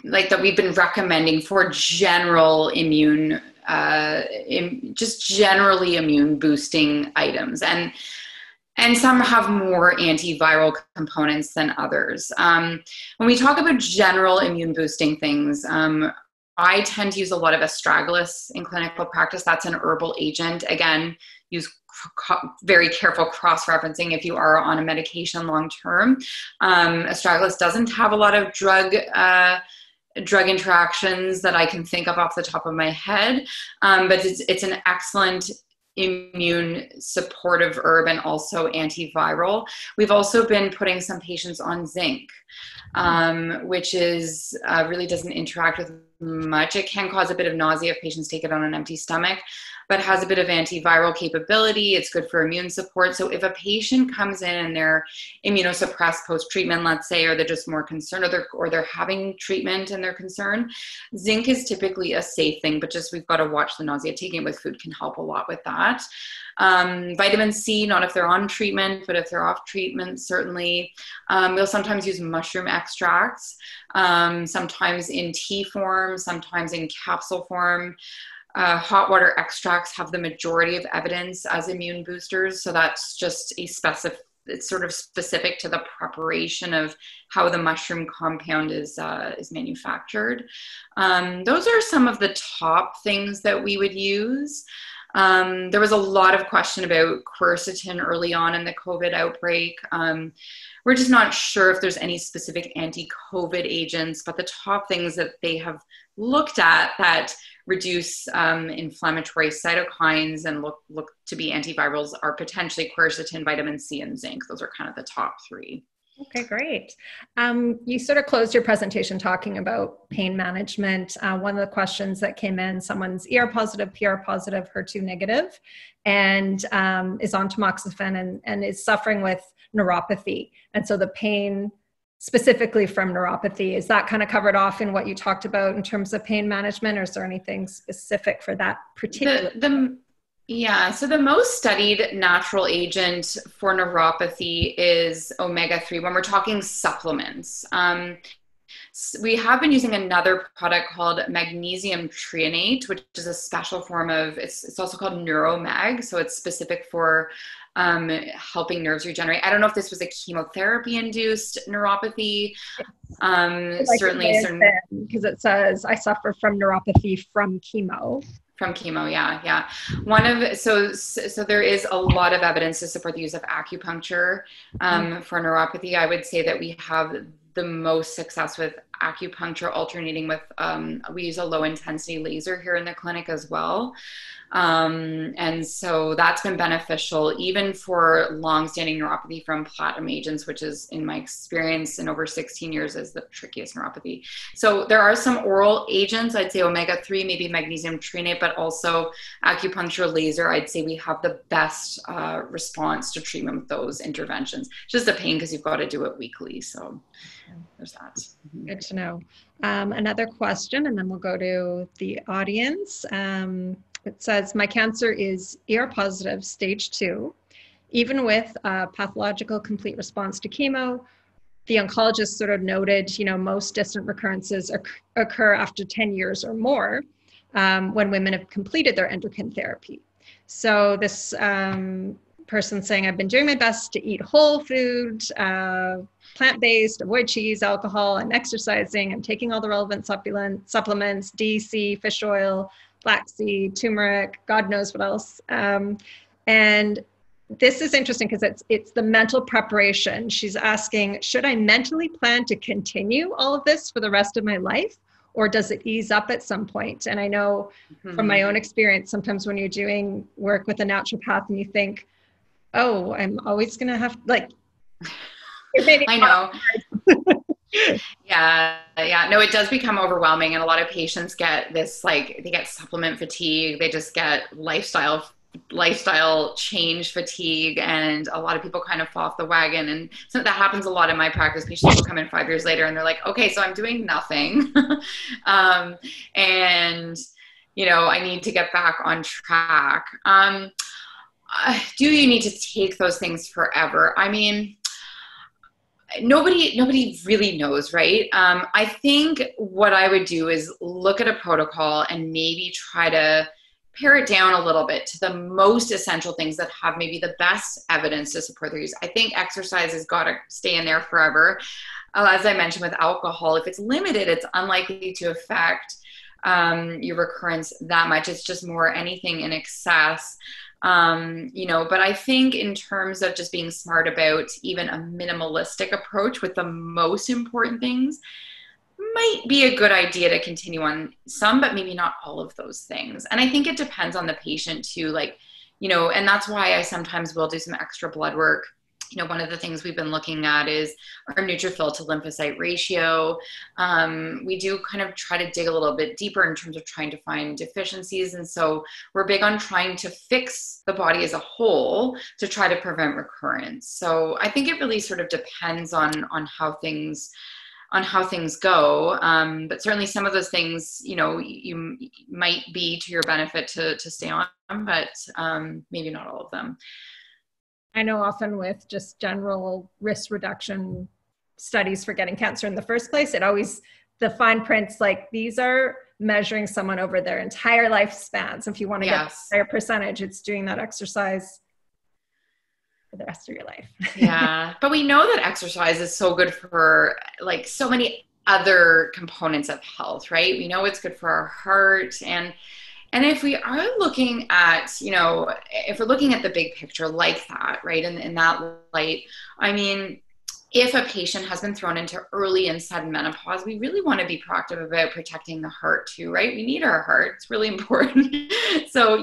that we've been recommending for general immune, just generally immune boosting items. And some have more antiviral components than others. When we talk about general immune boosting things, I tend to use a lot of astragalus in clinical practice. That's an herbal agent. Again, use very careful cross-referencing if you are on a medication long-term. Astragalus doesn't have a lot of drug interactions that I can think of off the top of my head, but it's an excellent immune supportive herb and also antiviral. We've also been putting some patients on zinc, which is really doesn't interact with much. It can cause a bit of nausea if patients take it on an empty stomach, but has a bit of antiviral capability. It's good for immune support. So if a patient comes in and they're immunosuppressed post-treatment, let's say, or they're just more concerned, or they're having treatment and they're concerned, zinc is typically a safe thing, but just we've got to watch the nausea. Taking it with food can help a lot with that. Vitamin C, not if they're on treatment, but if they're off treatment, certainly. We'll sometimes use mushroom extracts, sometimes in tea form, sometimes in capsule form. Hot water extracts have the majority of evidence as immune boosters. So that's just it's sort of specific to the preparation of how the mushroom compound is manufactured. Those are some of the top things that we would use. There was a lot of question about quercetin early on in the COVID outbreak. We're just not sure if there's any specific anti-COVID agents, but the top things that they have looked at that reduce inflammatory cytokines and look to be antivirals are potentially quercetin, vitamin C, and zinc. Those are kind of the top three.
Okay, great. You sort of closed your presentation talking about pain management. One of the questions that came in, someone's ER positive, PR positive, HER2 negative, and is on tamoxifen and is suffering with neuropathy. And so the pain specifically from neuropathy, is that kind of covered off in what you talked about in terms of pain management, or is there anything specific for that particular?
Yeah, so the most studied natural agent for neuropathy is omega-3 when we're talking supplements. We have been using another product called magnesium treonate, which is a special form of, it's also called Neuromag, so it's specific for helping nerves regenerate. I don't know if this was a chemotherapy-induced neuropathy. Certainly,
because it says, I suffer from neuropathy from chemo.
From chemo, yeah. So there is a lot of evidence to support the use of acupuncture for neuropathy. I would say that we have the most success with acupuncture alternating with, we use a low intensity laser here in the clinic as well. And so that's been beneficial even for long-standing neuropathy from platinum agents, which is, in my experience in over 16 years, is the trickiest neuropathy. So there are some oral agents, I'd say omega-3, maybe magnesium treonate, but also acupuncture laser. I'd say we have the best response to treatment with those interventions. It's just a pain because you've got to do it weekly. So there's that.
Good to know. Another question, and then we'll go to the audience. It says, my cancer is ER positive, stage 2. Even with pathological complete response to chemo, the oncologist sort of noted, most distant recurrences occur after 10 years or more when women have completed their endocrine therapy. So this person saying, I've been doing my best to eat whole food, plant-based, avoid cheese, alcohol, and exercising. I'm taking all the relevant supplements, D, C, fish oil, flaxseed, turmeric, God knows what else. And this is interesting because it's the mental preparation. She's asking, should I mentally plan to continue all of this for the rest of my life? Or does it ease up at some point? And I know from my own experience, sometimes when you're doing work with a naturopath and you think, oh, I'm always going to have,
I know. Yeah. No, it does become overwhelming. And a lot of patients get this, they get supplement fatigue. They just get lifestyle change fatigue. And a lot of people kind of fall off the wagon. And so that happens a lot in my practice. Patients will come in 5 years later and they're like, okay, so I'm doing nothing. And, I need to get back on track. Do you need to take those things forever? I mean, nobody really knows, right? I think what I would do is look at a protocol and maybe try to pare it down a little bit to the most essential things that have maybe the best evidence to support their use. I think exercise has got to stay in there forever. As I mentioned with alcohol, if it's limited, it's unlikely to affect your recurrence that much. It's just more anything in excess. But I think in terms of just being smart about even a minimalistic approach with the most important things, might be a good idea to continue on some, but maybe not all of those things. And I think it depends on the patient too, and that's why I sometimes will do some extra blood work one of the things we've been looking at is our neutrophil to lymphocyte ratio. We do kind of try to dig a little bit deeper in terms of trying to find deficiencies. And so we're big on trying to fix the body as a whole to try to prevent recurrence. So I think it really sort of depends on how things go. But certainly some of those things, you might be to your benefit to stay on, but maybe not all of them.
I know often with just general risk reduction studies for getting cancer in the first place, the fine print's like, these are measuring someone over their entire lifespan. So if you want to get a higher percentage, it's doing that exercise for the rest of your life.
Yeah. But we know that exercise is so good for like so many other components of health, right? We know it's good for our heart. And if we are looking at, if we're looking at the big picture like that, right, in that light, I mean, if a patient has been thrown into early and sudden menopause, we really want to be proactive about protecting the heart too, right? We need our heart. It's really important. So,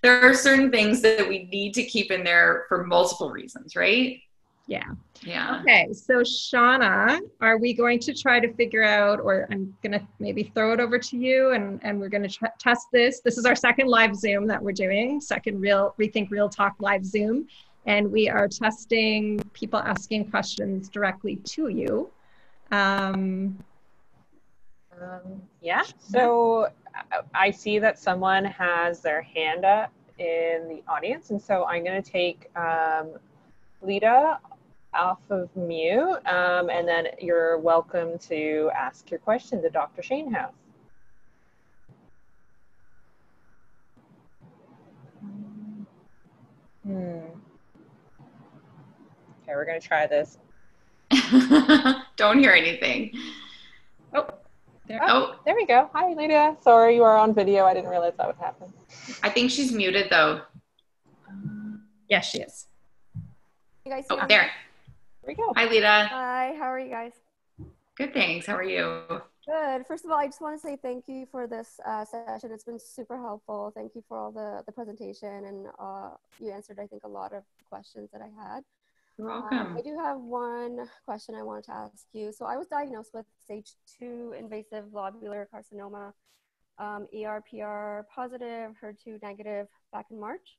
there are certain things that we need to keep in there for multiple reasons, right?
Yeah.
Yeah.
Okay. So Shauna, are we going to try to figure out, or I'm going to maybe throw it over to you and we're going to test this. This is our second live Zoom that we're doing, second Rethink Real Talk live Zoom. And we are testing people asking questions directly to you.
Yeah. So I see that someone has their hand up in the audience. And so I'm going to take Lita off of mute, and then you're welcome to ask your question to Dr. Shainhouse. Okay, we're going to try this.
Don't hear anything.
There we go. Hi, Lita. Sorry, you are on video. I didn't realize that would happen.
I think she's muted though.
Yes, she is.
You guys
there.
There we go.
Hi, Lita.
Hi, how are you guys?
Good, thanks. How are you?
Good. First of all, I just want to say thank you for this session. It's been super helpful. Thank you for all the presentation, and you answered, I think, a lot of questions that I had.
You're welcome.
I do have one question I wanted to ask you. So I was diagnosed with stage 2 invasive lobular carcinoma, ER/PR positive, HER2 negative back in March.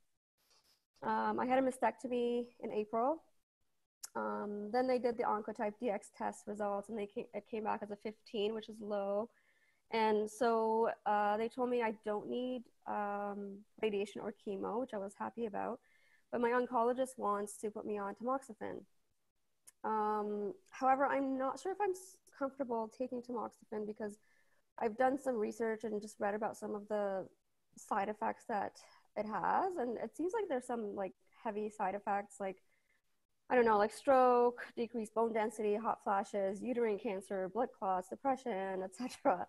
I had a mastectomy in April. Then they did the Oncotype DX test results, and it came back as a 15, which is low. And so they told me I don't need radiation or chemo, which I was happy about. But my oncologist wants to put me on tamoxifen. However, I'm not sure if I'm comfortable taking tamoxifen because I've done some research and just read about some of the side effects that it has. And it seems like there's some like heavy side effects, like, I don't know, like stroke, decreased bone density, hot flashes, uterine cancer, blood clots, depression, etc.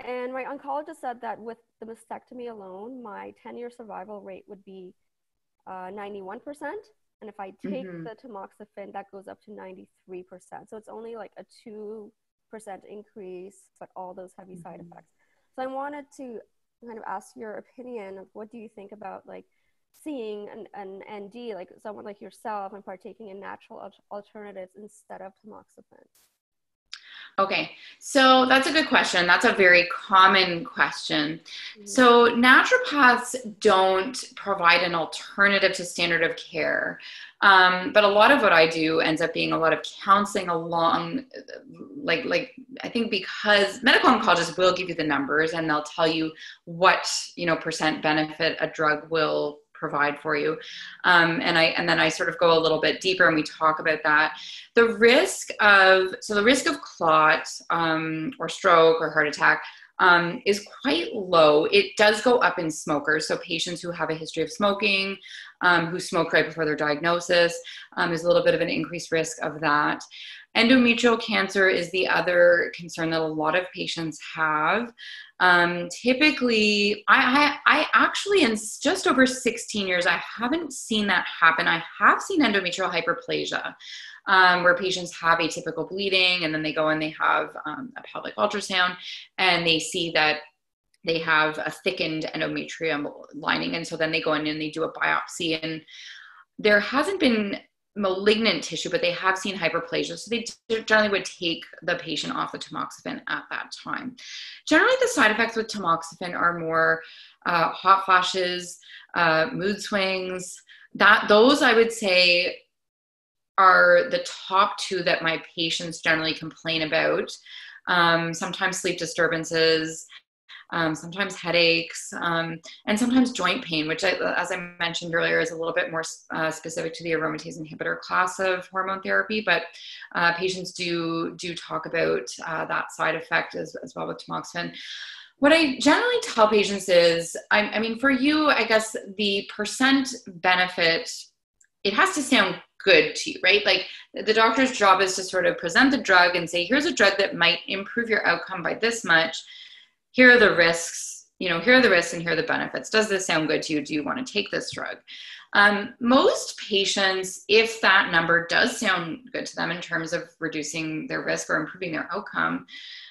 And my oncologist said that with the mastectomy alone, my 10-year survival rate would be 91%. And if I take the tamoxifen, that goes up to 93%. So it's only like a 2% increase, but all those heavy side effects. So I wanted to kind of ask your opinion of what do you think about like seeing an ND, like someone like yourself, and partaking in natural alternatives instead of tamoxifen?
Okay, so that's a good question. That's a very common question. So naturopaths don't provide an alternative to standard of care. But a lot of what I do ends up being a lot of counseling along, like I think because medical oncologists will give you the numbers and they'll tell you what, percent benefit a drug will provide for you. And then I sort of go a little bit deeper and we talk about that. The risk of clot or stroke or heart attack is quite low. It does go up in smokers. So patients who have a history of smoking, who smoke right before their diagnosis, is a little bit of an increased risk of that. Endometrial cancer is the other concern that a lot of patients have. Typically, I actually, in just over 16 years, I haven't seen that happen. I have seen endometrial hyperplasia, where patients have atypical bleeding, and then they go and they have a pelvic ultrasound, and they see that they have a thickened endometrium lining, and so then they go in and they do a biopsy. And there hasn't been malignant tissue, but they have seen hyperplasia. So they generally would take the patient off the tamoxifen at that time. Generally, the side effects with tamoxifen are more hot flashes, mood swings. Those I would say are the top two that my patients generally complain about. Sometimes sleep disturbances, sometimes headaches, and sometimes joint pain, which, as I mentioned earlier, is a little bit more specific to the aromatase inhibitor class of hormone therapy. But patients do talk about that side effect as well with tamoxifen. What I generally tell patients is, I mean, for you, I guess the percent benefit, it has to sound good to you, right? Like the doctor's job is to sort of present the drug and say, here's a drug that might improve your outcome by this much. Here are the risks, here are the risks and here are the benefits. Does this sound good to you? Do you want to take this drug? Most patients, if that number does sound good to them in terms of reducing their risk or improving their outcome,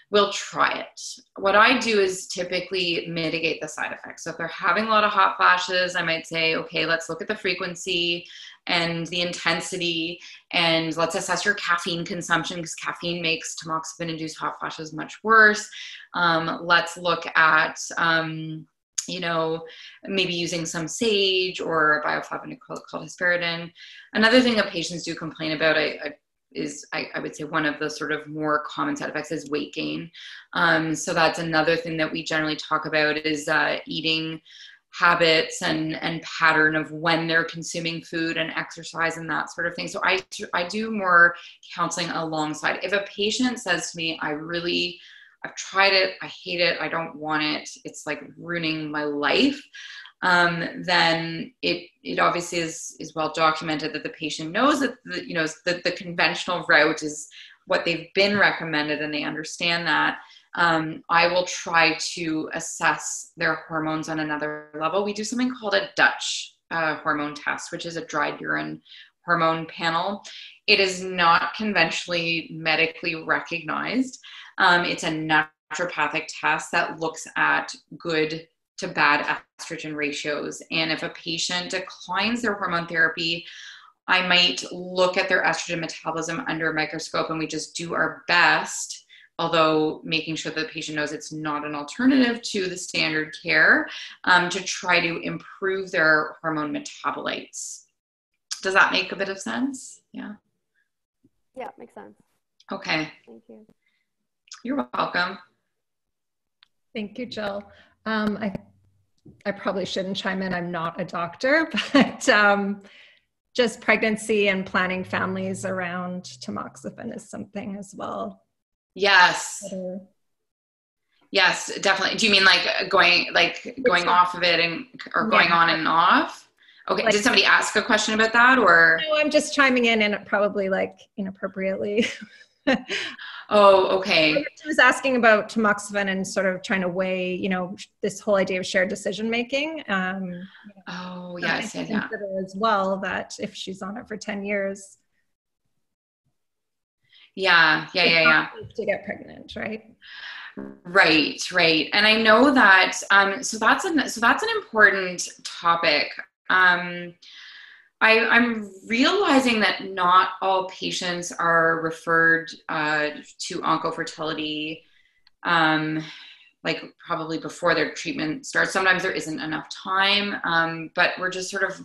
will try it. What I do is typically mitigate the side effects. So if they're having a lot of hot flashes, I might say, okay, let's look at the frequency and the intensity, and let's assess your caffeine consumption, because caffeine makes tamoxifen-induced hot flashes much worse. Let's look at, maybe using some sage or bioflavonoid called hesperidin. Another thing that patients do complain about, I would say one of the sort of more common side effects is weight gain. So that's another thing that we generally talk about is eating habits and pattern of when they're consuming food and exercise and that sort of thing. So I do more counseling alongside. If a patient says to me, I've tried it, I hate it, I don't want it, it's like ruining my life, then it obviously is well documented that the patient knows that the conventional route is what they've been recommended and they understand that. I will try to assess their hormones on another level. We do something called a Dutch hormone test, which is a dried urine hormone panel. It is not conventionally medically recognized. It's a naturopathic test that looks at good to bad estrogen ratios. And if a patient declines their hormone therapy, I might look at their estrogen metabolism under a microscope, and we just do our best, although making sure that the patient knows it's not an alternative to the standard care, to try to improve their hormone metabolites. Does that make a bit of sense? Yeah.
Yeah, makes sense.
Okay.
Thank you.
You're welcome.
Thank you, Jill. I probably shouldn't chime in. I'm not a doctor, but just pregnancy and planning families around tamoxifen is something as well.
Yes. Yes, definitely. Do you mean going off of it or going on and off? Okay. Did somebody ask a question about that, or?
No, I'm just chiming in and probably inappropriately.
Oh, okay.
She was asking about tamoxifen and sort of trying to weigh, this whole idea of shared decision making.
Oh, yes, yeah.
Consider as well that if she's on it for 10 years.
Yeah.
To get pregnant, right?
Right. And I know that, so that's an important topic. I'm realizing that not all patients are referred to oncofertility probably before their treatment starts. Sometimes there isn't enough time, but we're just sort of,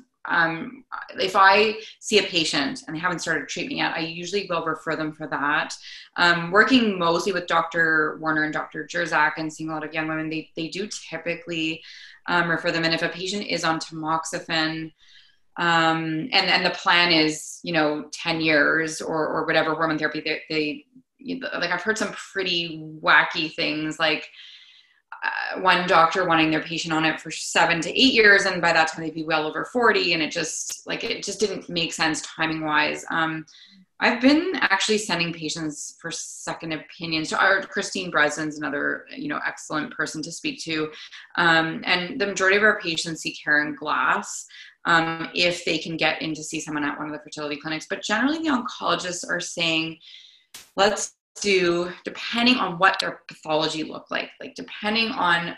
if I see a patient and they haven't started treatment yet, I usually will refer them for that. Working mostly with Dr. Warner and Dr. Jerzak and seeing a lot of young women, they do typically refer them. And if a patient is on tamoxifen, and the plan is, 10 years or whatever hormone therapy, they I've heard some pretty wacky things, like one doctor wanting their patient on it for 7 to 8 years, and by that time they'd be well over 40, and it just didn't make sense timing wise. I've been actually sending patients for second opinions. So Christine Breslin's another, excellent person to speak to. And the majority of our patients see Karen Glass if they can get in to see someone at one of the fertility clinics. But generally the oncologists are saying, let's do, depending on what their pathology look like depending on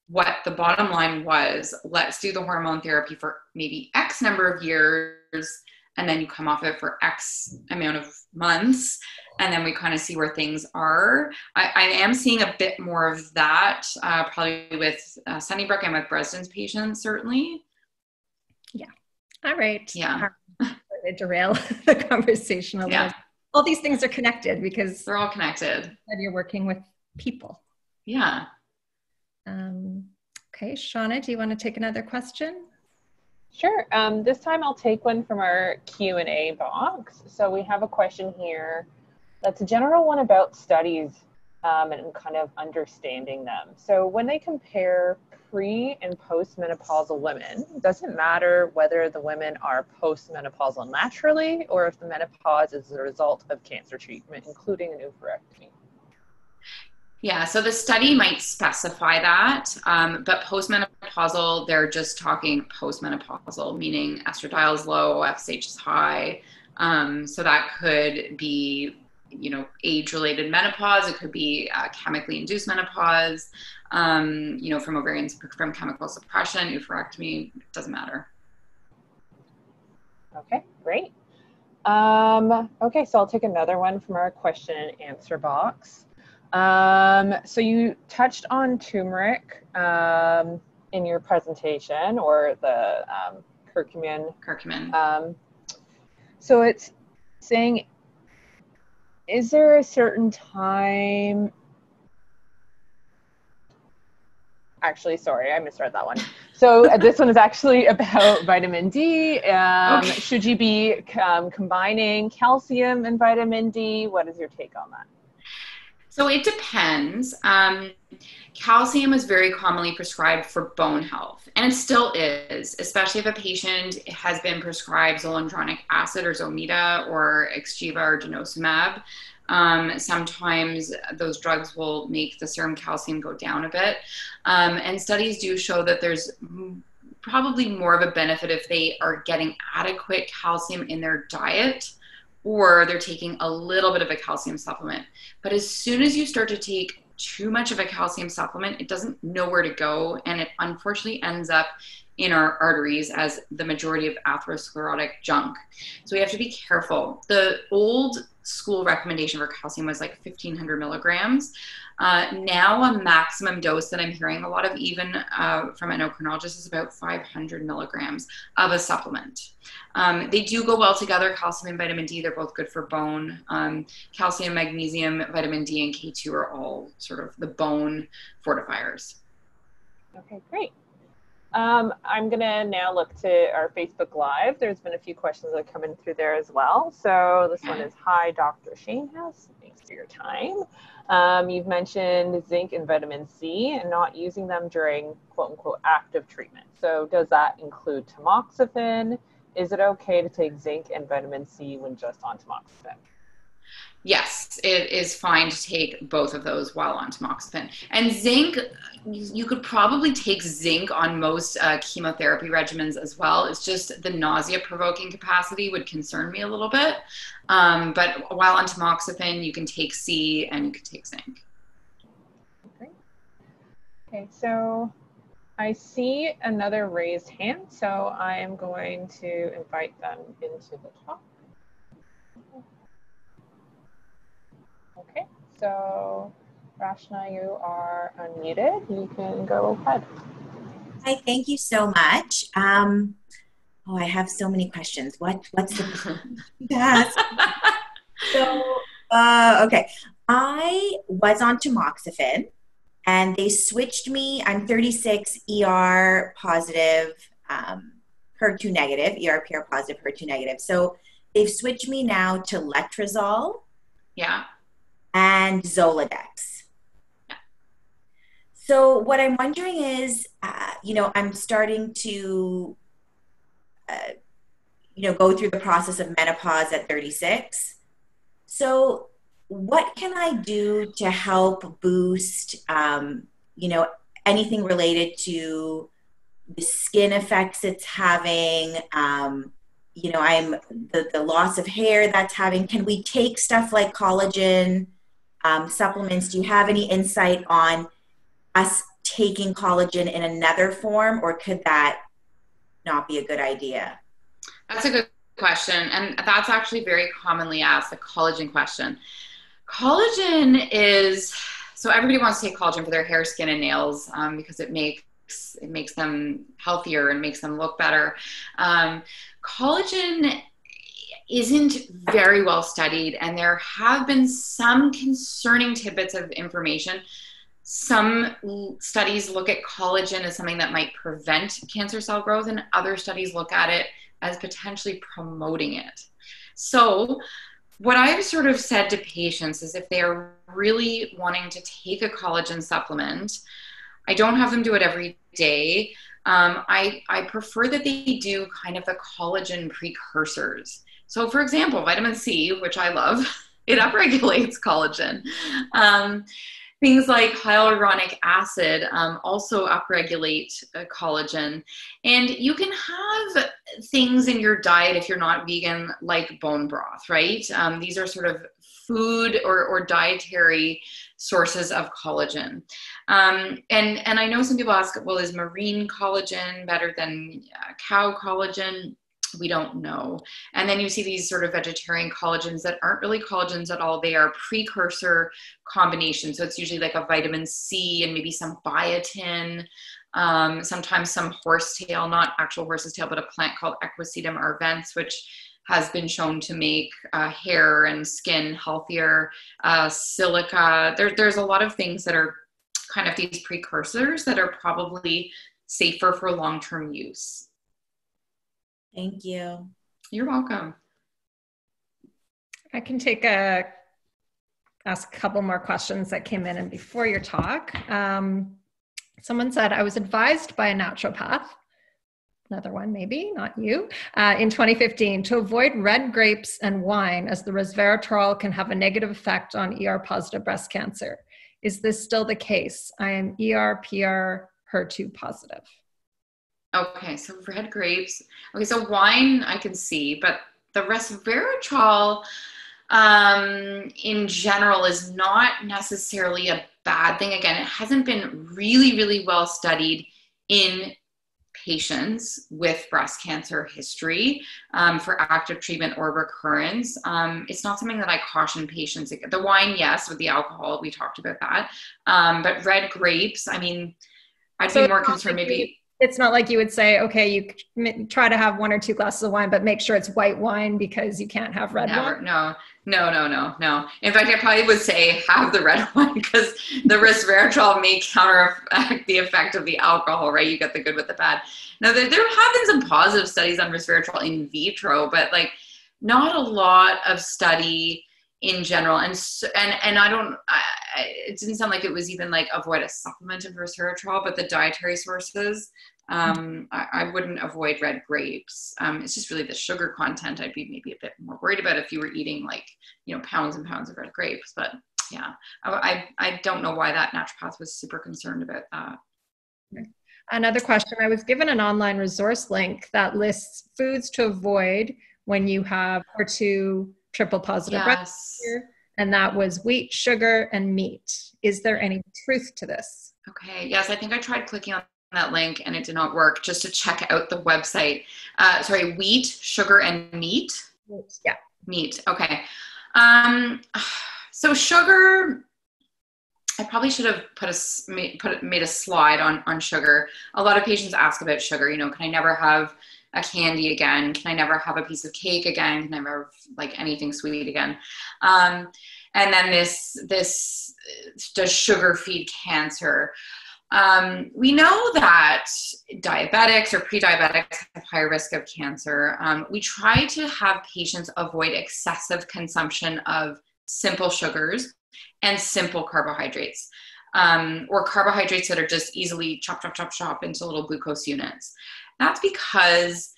what the bottom line was, let's do the hormone therapy for maybe X number of years, and then you come off it for X amount of months, and then we kind of see where things are. I am seeing a bit more of that, probably with Sunnybrook and with Bresden's patients, certainly.
Yeah. All right.
Yeah.
Derail the conversation a little.
Yeah.
All these things are connected because
they're all connected.
You're working with people.
Yeah.
Okay, Shauna, do you want to take another question?
Sure. This time I'll take one from our Q&A box. So we have a question here that's a general one about studies and kind of understanding them. So when they compare pre and postmenopausal women, does it matter whether the women are postmenopausal naturally or if the menopause is a result of cancer treatment, including an oophorectomy?
Yeah, so the study might specify that, but postmenopausal, they're just talking postmenopausal, meaning estradiol is low, FSH is high. So that could be, age-related menopause. It could be chemically induced menopause, from ovarian, from chemical suppression, oophorectomy, doesn't matter.
Okay, great. Okay, so I'll take another one from our question and answer box. So you touched on turmeric in your presentation, or the curcumin.
Curcumin.
So it's saying, is there a certain time? Actually, sorry, I misread that one. So this one is actually about vitamin D. Okay. Should you be combining calcium and vitamin D? What is your take on that?
So it depends. Calcium is very commonly prescribed for bone health, and it still is, especially if a patient has been prescribed zoledronic acid or Zometa or Exgeva or denosumab. Sometimes those drugs will make the serum calcium go down a bit. And studies do show that there's probably more of a benefit if they are getting adequate calcium in their diet, or they're taking a little bit of a calcium supplement. But as soon as you start to take too much of a calcium supplement, it doesn't know where to go, and it unfortunately ends up in our arteries as the majority of atherosclerotic junk. So we have to be careful. The old school recommendation for calcium was like 1,500 milligrams. Now a maximum dose that I'm hearing a lot of, even from endocrinologists, is about 500 milligrams of a supplement. They do go well together, calcium and vitamin D. They're both good for bone. Calcium, magnesium, vitamin D, and K2 are all sort of the bone fortifiers.
Okay, great. I'm going to now look to our Facebook Live. There's been a few questions that are coming through there as well. So this one is, hi, Dr. Shainhouse. Thanks for your time. You've mentioned zinc and vitamin C and not using them during quote unquote active treatment. So does that include tamoxifen? Is it okay to take zinc and vitamin C when just on tamoxifen?
Yes, it is fine to take both of those while on tamoxifen. And zinc, you could probably take zinc on most chemotherapy regimens as well. It's just the nausea-provoking capacity would concern me a little bit. But while on tamoxifen, you can take C and you can take zinc.
Okay, so I see another raised hand, so I am going to invite them into the talk. Okay, so Rashna, you are unmuted. You can go ahead.
Hi, thank you so much. I have so many questions. What's the best? Okay. I was on tamoxifen and they switched me. I'm 36, ER positive, HER2 negative, ER/PR positive, HER2 negative. So they've switched me now to letrozole.
Yeah.
And Zoladex.
Yeah.
So what I'm wondering is, I'm starting to, go through the process of menopause at 36. So what can I do to help boost, anything related to the skin effects it's having, I'm the loss of hair that's having? Can we take stuff like collagen supplements? Do you have any insight on us taking collagen in another form, or could that not be a good idea?
That's a good question. And that's actually very commonly asked, the collagen question. Collagen is, so everybody wants to take collagen for their hair, skin, and nails because it makes them healthier and makes them look better. Collagen isn't very well studied, and there have been some concerning tidbits of information. Some studies look at collagen as something that might prevent cancer cell growth, and other studies look at it as potentially promoting it. So what I've sort of said to patients is if they are really wanting to take a collagen supplement, I don't have them do it every day. I prefer that they do kind of the collagen precursors. So for example, vitamin C, which I love, it upregulates collagen. Things like hyaluronic acid also upregulate collagen. And you can have things in your diet if you're not vegan, like bone broth, right? These are sort of food or dietary sources of collagen. And I know some people ask, well, is marine collagen better than cow collagen? We don't know. And then you see these sort of vegetarian collagens that aren't really collagens at all. They are precursor combinations. So it's usually like a vitamin C and maybe some biotin, sometimes some horsetail, not actual horse's tail, but a plant called Equisetum arvens, which has been shown to make hair and skin healthier. Silica, there's a lot of things that are kind of these precursors that are probably safer for long-term use.
Thank you.
You're welcome.
I can ask a couple more questions that came in and before your talk. Someone said, I was advised by a naturopath, another one maybe, not you, in 2015 to avoid red grapes and wine as the resveratrol can have a negative effect on ER-positive breast cancer. Is this still the case? I am ER-PR HER2 positive.
Okay, so red grapes. Okay, so wine I can see, but the resveratrol in general is not necessarily a bad thing. Again, it hasn't been really, really well studied in patients with breast cancer history for active treatment or recurrence. It's not something that I caution patients. The wine, yes, with the alcohol, we talked about that. But red grapes, I mean, I'd be more concerned maybe.
It's not like you would say, okay, you try to have 1 or 2 glasses of wine, but make sure it's white wine because you can't have red wine.
No. In fact, I probably would say have the red wine because the resveratrol may counteract the effect of the alcohol, right? You get the good with the bad. Now, there have been some positive studies on resveratrol in vitro, but like not a lot of study in general. And it didn't sound like it was even like avoid a supplement of resveratrol, but the dietary sources, I wouldn't avoid red grapes. It's just really the sugar content I'd be maybe a bit more worried about if you were eating like, pounds and pounds of red grapes. But yeah, I don't know why that naturopath was super concerned about that.
Okay. Another question, I was given an online resource link that lists foods to avoid when you have HER2 triple positive breast cancer, and that was wheat, sugar, and meat. Is there any truth to this?
Okay, yes, I think I tried clicking on that link and it did not work, just to check out the website. Wheat, sugar, and meat?
Yeah.
Meat, okay. So sugar, I probably should have made a slide on sugar. A lot of patients ask about sugar, can I never have a candy again? Can I never have a piece of cake again? Can I never have like anything sweet again? And then this does sugar feed cancer? We know that diabetics or pre-diabetics have higher risk of cancer. We try to have patients avoid excessive consumption of simple sugars and simple carbohydrates, or carbohydrates that are just easily chop into little glucose units. That's because,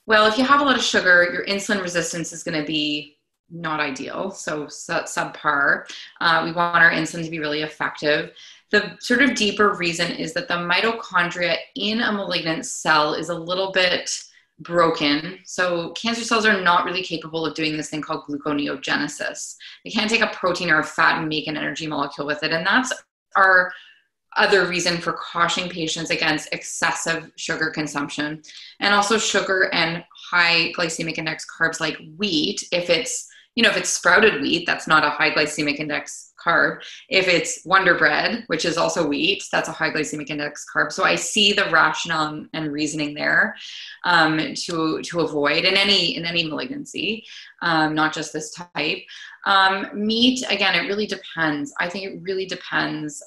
well, if you have a lot of sugar, your insulin resistance is going to be not ideal, so subpar. We want our insulin to be really effective. The sort of deeper reason is that the mitochondria in a malignant cell is a little bit broken. So cancer cells are not really capable of doing this thing called gluconeogenesis. They can't take a protein or a fat and make an energy molecule with it. And that's our other reason for cautioning patients against excessive sugar consumption. And also sugar and high glycemic index carbs like wheat, if it's, if it's sprouted wheat, that's not a high glycemic index carb. If it's Wonder Bread, which is also wheat, that's a high glycemic index carb. So I see the rationale and reasoning there to avoid in any malignancy, not just this type. Meat, again, it really depends. I think it really depends.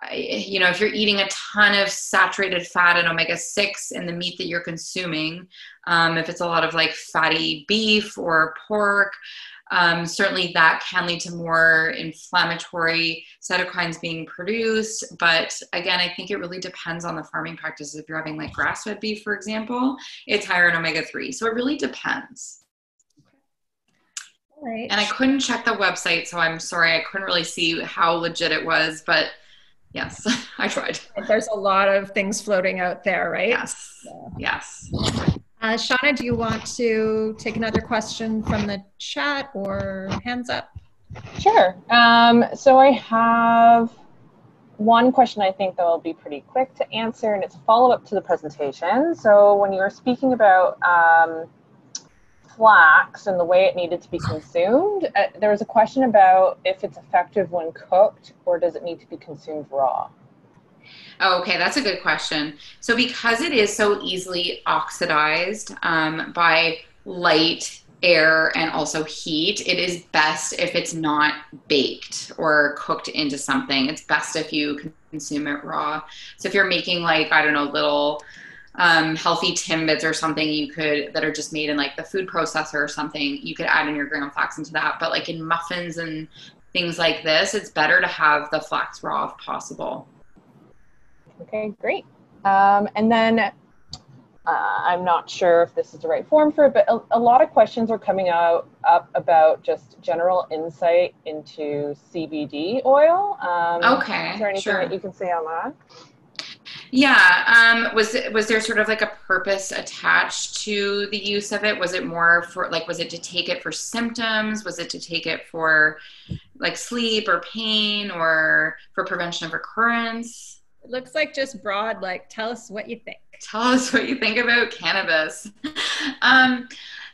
If you're eating a ton of saturated fat and omega-6 in the meat that you're consuming, if it's a lot of like fatty beef or pork, certainly that can lead to more inflammatory cytokines being produced. But again, I think it really depends on the farming practices. If you're having like grass-fed beef, for example, it's higher in omega-3. So it really depends.
Right.
And I couldn't check the website, so I'm sorry. I couldn't really see how legit it was, but yes, I tried.
There's a lot of things floating out there, right?
Yes.
Yeah.
Yes.
Shauna, do you want to take another question from the chat or hands up?
Sure. So I have one question I think that will be pretty quick to answer, and it's a follow-up to the presentation. So when you were speaking about flax and the way it needed to be consumed, there was a question about if it's effective when cooked or does it need to be consumed raw?
Oh, okay, that's a good question. So because it is so easily oxidized by light, air, and also heat, it is best if it's not baked or cooked into something. It's best if you consume it raw. So if you're making like, I don't know, little healthy Timbits or something that are just made in like the food processor or something, you could add in your ground flax into that. But like in muffins and things like this, it's better to have the flax raw if possible.
Okay, great. And then I'm not sure if this is the right form for it, but a lot of questions are coming up about just general insight into CBD oil.
Okay,
is there anything that you can say on that?
Yeah. Was there sort of like a purpose attached to the use of it? Was it more for like, was it to take it for symptoms? Was it to take it for like sleep or pain or for prevention of recurrence?
It looks like just broad, like, tell us what you think.
Tell us what you think about cannabis.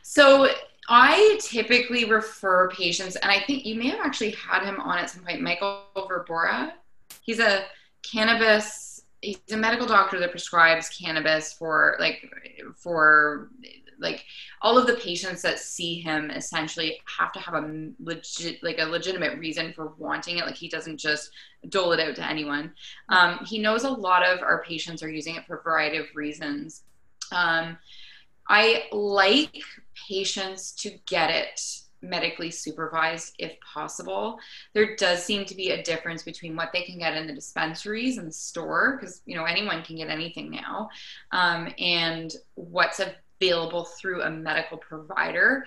So I typically refer patients, and I think you may have actually had him on at some point, Michael Verbora. He's a medical doctor that prescribes cannabis for all of the patients that see him essentially have to have a legitimate reason for wanting it. Like he doesn't just dole it out to anyone. He knows a lot of our patients are using it for a variety of reasons. I like patients to get it medically supervised if possible. There does seem to be a difference between what they can get in the dispensaries and the store, because anyone can get anything now, and what's available through a medical provider.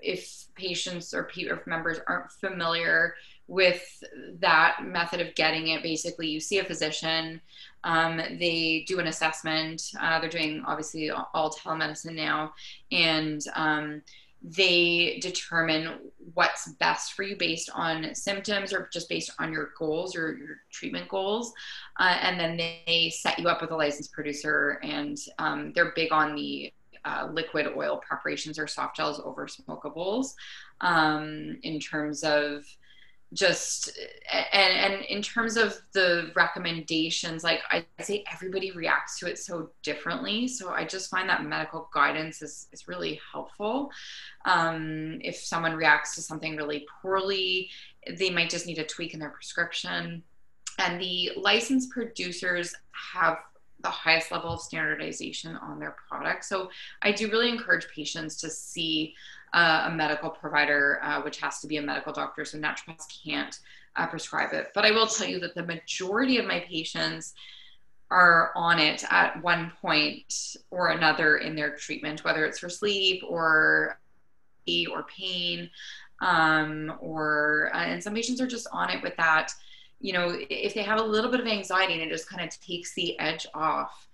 If patients or members aren't familiar with that method of getting it, basically you see a physician, they do an assessment, they're doing obviously all telemedicine now, and they determine what's best for you based on symptoms or just based on your goals or your treatment goals. And then they set you up with a licensed producer, and they're big on the liquid oil preparations or soft gels over smokables in terms of and in terms of the recommendations, like I say, everybody reacts to it so differently. So I just find that medical guidance is really helpful. If someone reacts to something really poorly, they might just need a tweak in their prescription. And the licensed producers have the highest level of standardization on their product. So I do really encourage patients to see a medical provider, which has to be a medical doctor. So naturopaths can't prescribe it. But I will tell you that the majority of my patients are on it at one point or another in their treatment, whether it's for sleep or pain, and some patients are just on it with that. If they have a little bit of anxiety and it just kind of takes the edge off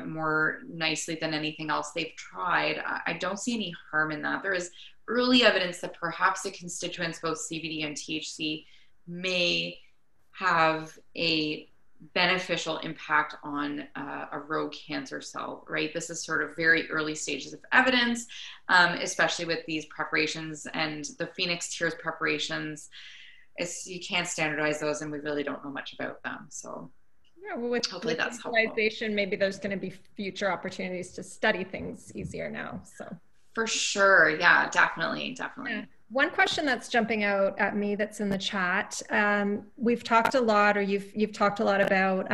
more nicely than anything else they've tried, I don't see any harm in that. There is early evidence that perhaps the constituents, both CBD and THC, may have a beneficial impact on a rogue cancer cell, right? This is sort of very early stages of evidence, especially with these preparations and the Phoenix Tears preparations. You can't standardize those, and we really don't know much about them. So
yeah, well,
hopefully that's helpful.
Maybe there's going to be future opportunities to study things easier now. So
for sure, yeah, definitely.
Yeah. One question that's jumping out at me that's in the chat. We've talked a lot, or you've talked a lot about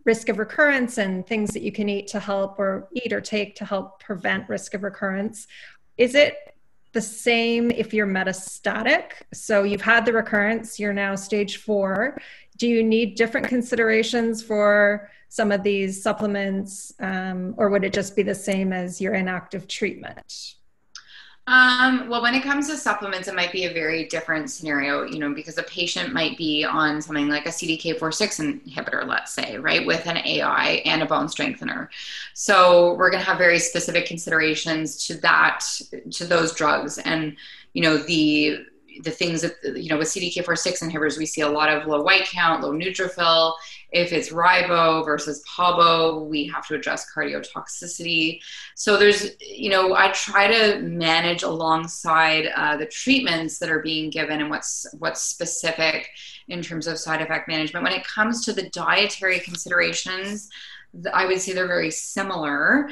risk of recurrence and things that you can eat to help, or eat or take to help prevent risk of recurrence. Is it the same if you're metastatic? So you've had the recurrence, you're now stage 4. Do you need different considerations for some of these supplements, or would it just be the same as your inactive treatment?
Well, when it comes to supplements, it might be a very different scenario, you know, because a patient might be on something like a CDK4/6 inhibitor, let's say, right, with an AI and a bone strengthener. So we're going to have very specific considerations to those drugs. And, you know, the things that, you know, with CDK4/6 inhibitors, we see a lot of low white count, low neutrophil. If it's ribo versus palbo, we have to address cardiotoxicity. So there's, you know, I try to manage alongside the treatments that are being given and what's specific in terms of side effect management. When it comes to the dietary considerations, I would say they're very similar.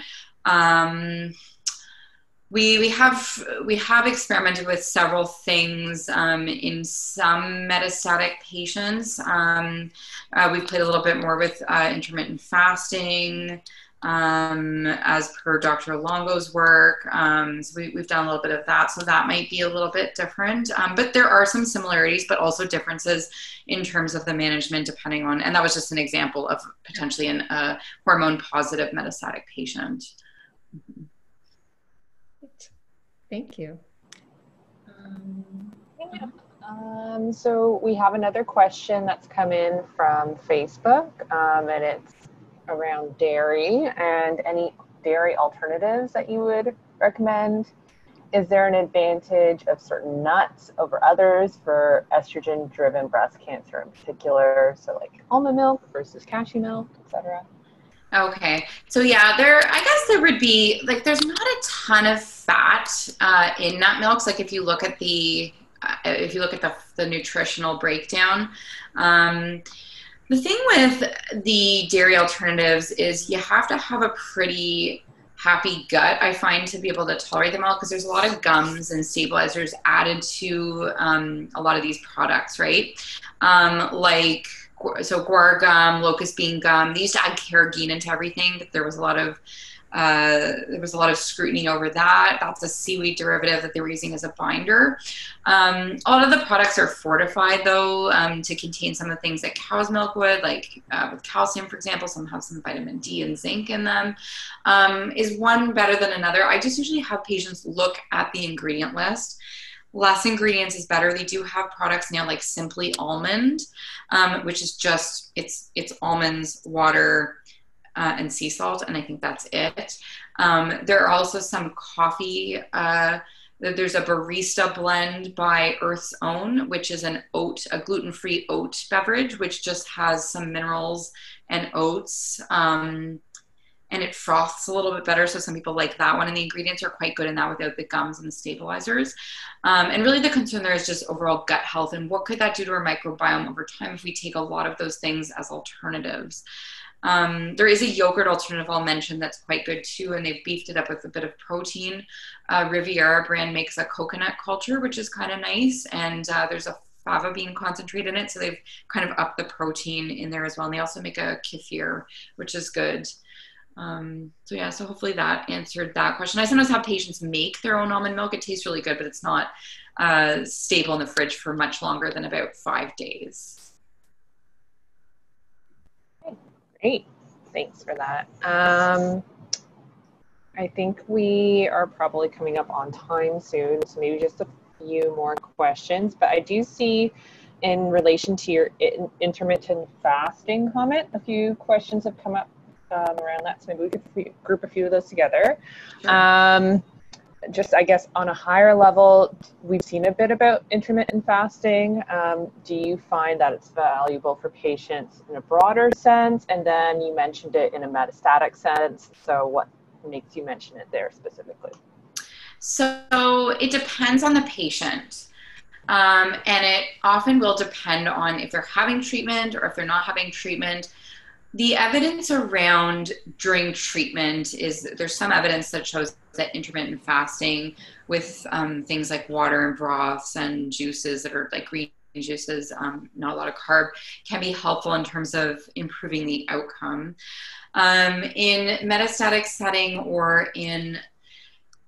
We have experimented with several things in some metastatic patients. We've played a little bit more with intermittent fasting, as per Dr. Longo's work. So we've done a little bit of that. So that might be a little bit different. But there are some similarities, but also differences in terms of the management depending on, and that was just an example of potentially a hormone positive metastatic patient.
Thank you.
So we have another question that's come in from Facebook, and it's around dairy and any dairy alternatives that you would recommend. Is there an advantage of certain nuts over others for estrogen-driven breast cancer in particular? So like almond milk versus cashew milk, etc.
Okay, so yeah, I guess there would be, like, there's not a ton of fat in nut milks. Like if you look at the nutritional breakdown, the thing with the dairy alternatives is you have to have a pretty happy gut, I find, to be able to tolerate them all, because there's a lot of gums and stabilizers added to a lot of these products, right? So guar gum, locust bean gum, they used to add carrageenan into everything, but there was a lot of scrutiny over that. That's a seaweed derivative that they were using as a binder. A lot of the products are fortified, though, to contain some of the things that cow's milk would, like with calcium, for example. Some have some vitamin D and zinc in them. Is one better than another? I just usually have patients look at the ingredient list. Less ingredients is better. They do have products now like Simply Almond, which is just, it's almonds, water, and sea salt, and I think that's it. There are also some coffee. There's a barista blend by Earth's Own, which is a gluten-free oat beverage, which just has some minerals and oats. And it froths a little bit better, so some people like that one. And the ingredients are quite good in that without the gums and the stabilizers. And really the concern there is just overall gut health, and what could that do to our microbiome over time if we take a lot of those things as alternatives. There is a yogurt alternative I'll mention that's quite good too, and they've beefed it up with a bit of protein. Riviera brand makes a coconut culture, which is kind of nice, and there's a fava bean concentrate in it, so they've kind of upped the protein in there as well. And they also make a kefir, which is good. So hopefully that answered that question. I sometimes have patients make their own almond milk. It tastes really good, but it's not stable in the fridge for much longer than about 5 days.
Great, thanks for that. I think we are probably coming up on time soon, so maybe just a few more questions. But I do see, in relation to your intermittent fasting comment, a few questions have come up around that, so maybe we could group a few of those together.
Sure.
just, I guess, on a higher level, we've seen a bit about intermittent fasting. Do you find that it's valuable for patients in a broader sense? And then you mentioned it in a metastatic sense. So what makes you mention it there specifically?
So it depends on the patient. And it often will depend on if they're having treatment or if they're not having treatment. The evidence around during treatment is there's some evidence that shows that intermittent fasting with things like water and broths and juices that are like green juices, not a lot of carb, can be helpful in terms of improving the outcome. In metastatic setting or in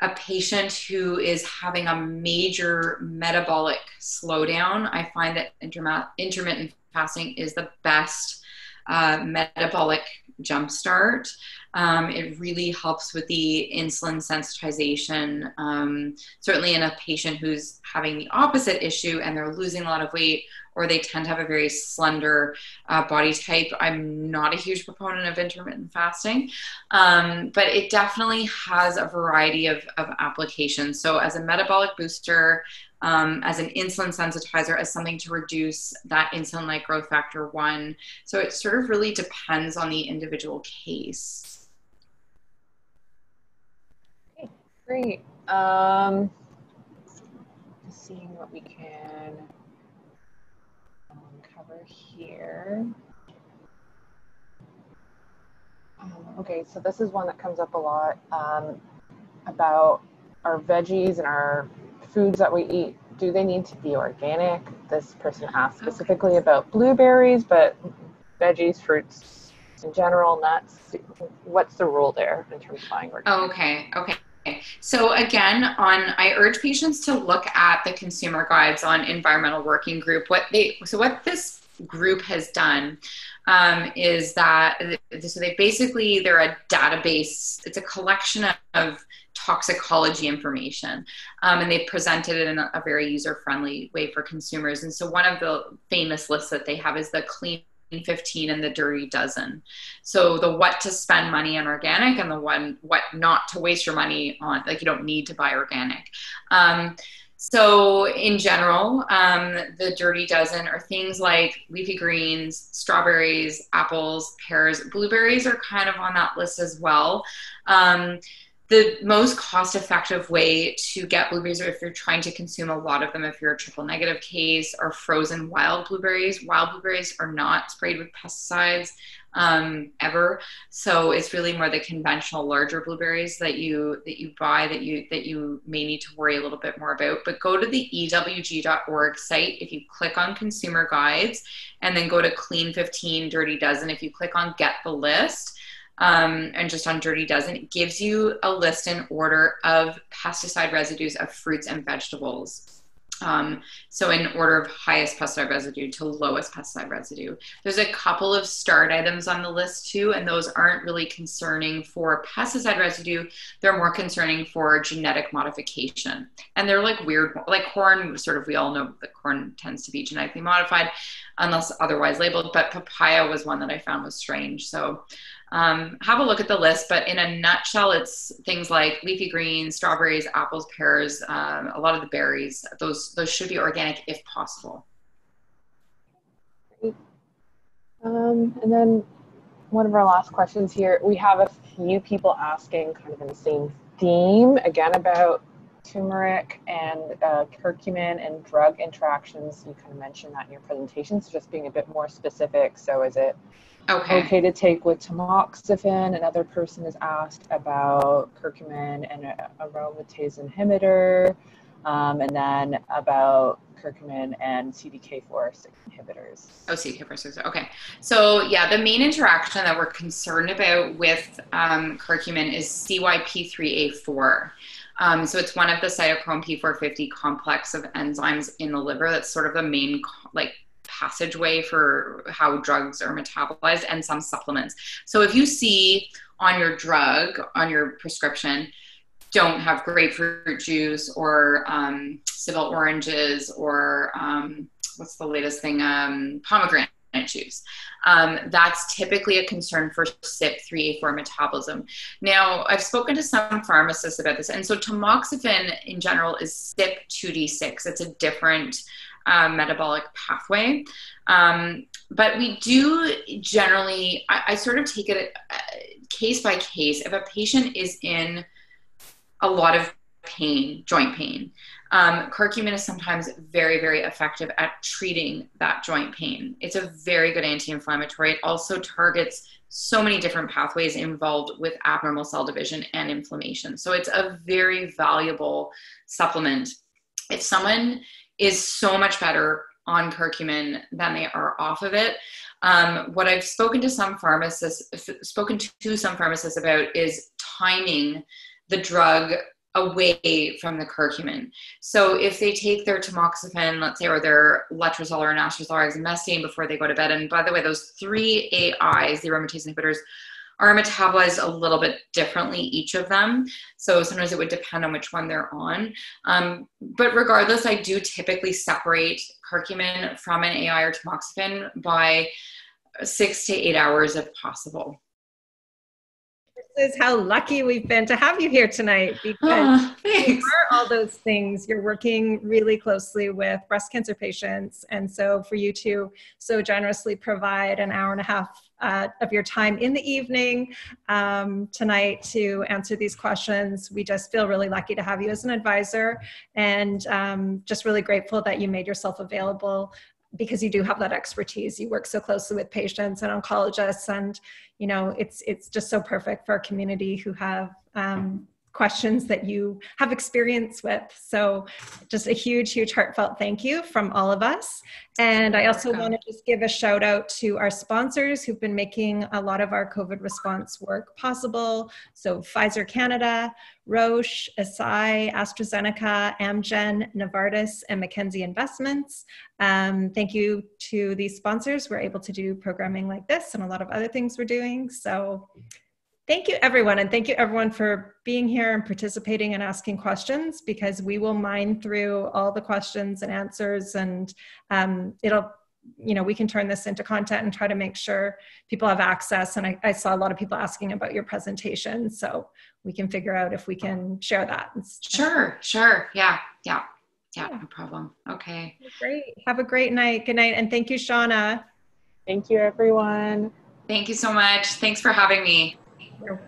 a patient who is having a major metabolic slowdown, I find that intermittent fasting is the best metabolic jumpstart. It really helps with the insulin sensitization. Certainly in a patient who's having the opposite issue and they're losing a lot of weight, or they tend to have a very slender body type, I'm not a huge proponent of intermittent fasting, but it definitely has a variety of applications. So as a metabolic booster, as an insulin sensitizer, as something to reduce that insulin-like growth factor 1. So it sort of really depends on the individual case.
Okay, great. Just seeing what we can cover here. Okay, so this is one that comes up a lot about our veggies and our foods that we eat. Do they need to be organic? This person asked specifically about blueberries, but veggies, fruits in general, nuts. What's the rule there in terms of buying organic?
Okay. So again, I urge patients to look at the consumer guides on Environmental Working Group. What this group has done is that, so they're a database. It's a collection of toxicology information, and they presented it in a very user-friendly way for consumers. And so one of the famous lists that they have is the Clean 15 and the Dirty Dozen. So the what to spend money on organic and the what not to waste your money on, like you don't need to buy organic. So in general, the Dirty Dozen are things like leafy greens, strawberries, apples, pears. Blueberries are kind of on that list as well. The most cost-effective way to get blueberries, or if you're trying to consume a lot of them, if you're a triple negative case, are frozen wild blueberries. Wild blueberries are not sprayed with pesticides ever, so it's really more the conventional larger blueberries that you buy that you may need to worry a little bit more about. But go to the ewg.org site. If you click on consumer guides and then go to Clean 15 Dirty Dozen, if you click on get the list, and just on Dirty Dozen, it gives you a list in order of pesticide residues of fruits and vegetables. So in order of highest pesticide residue to lowest pesticide residue. There's a couple of start items on the list too, and those aren't really concerning for pesticide residue. They're more concerning for genetic modification. And they're like weird, like corn, we all know that corn tends to be genetically modified unless otherwise labeled, but papaya was one that I found was strange. So have a look at the list, but in a nutshell, it's things like leafy greens, strawberries, apples, pears, a lot of the berries. Those should be organic if possible.
Great. And then one of our last questions here, we have a few people asking kind of in the same theme, again, about turmeric and curcumin and drug interactions. You kind of mentioned that in your presentation, so just being a bit more specific. So is it okay to take with tamoxifen? Another person has asked about curcumin and aromatase inhibitor, and then about curcumin and CDK4/6 inhibitors.
Oh, CDK4/6. Okay. So yeah, the main interaction that we're concerned about with curcumin is CYP3A4. So it's one of the cytochrome P450 complex of enzymes in the liver. That's sort of the main passageway for how drugs are metabolized, and some supplements. So if you see on your drug, on your prescription, don't have grapefruit juice or Seville oranges or what's the latest thing, pomegranate. juice. That's typically a concern for CYP3A4 metabolism. Now, I've spoken to some pharmacists about this, and so tamoxifen in general is CYP2D6. It's a different metabolic pathway. But we do generally, I sort of take it case by case. If a patient is in a lot of pain, joint pain, curcumin is sometimes very, very effective at treating that joint pain. It's a very good anti-inflammatory. It also targets so many different pathways involved with abnormal cell division and inflammation. So it's a very valuable supplement. If someone is so much better on curcumin than they are off of it, what I've spoken to some pharmacists about is timing the drug away from the curcumin. So if they take their tamoxifen, let's say, or their letrozole or anastrozole or exemestane before they go to bed, and by the way, those 3 AIs, the aromatase inhibitors, are metabolized a little bit differently, each of them. So sometimes it would depend on which one they're on. But regardless, I do typically separate curcumin from an AI or tamoxifen by 6 to 8 hours if possible.
This is how lucky we've been to have you here tonight, because you are all those things. You're working really closely with breast cancer patients. And so for you to so generously provide an hour and a half of your time in the evening tonight to answer these questions, we just feel really lucky to have you as an advisor, and just really grateful that you made yourself available, because you do have that expertise. You work so closely with patients and oncologists, and you know, it's just so perfect for our community who have questions that you have experience with. So just a huge, huge heartfelt thank you from all of us. And I also want to just give a shout out to our sponsors who've been making a lot of our COVID response work possible. So Pfizer Canada, Roche, Eisai, AstraZeneca, Amgen, Novartis, and McKenzie Investments. Thank you to these sponsors. We're able to do programming like this and a lot of other things we're doing. So thank you, everyone. And thank you, everyone, for being here and participating and asking questions, because we will mine through all the questions and answers, and it'll, you know, we can turn this into content and try to make sure people have access. And I saw a lot of people asking about your presentation, so we can figure out if we can share that.
Sure. Yeah, no problem. Okay.
Great. Have a great night. Good night. And thank you, Shauna.
Thank you, everyone.
Thank you so much. Thanks for having me.
You're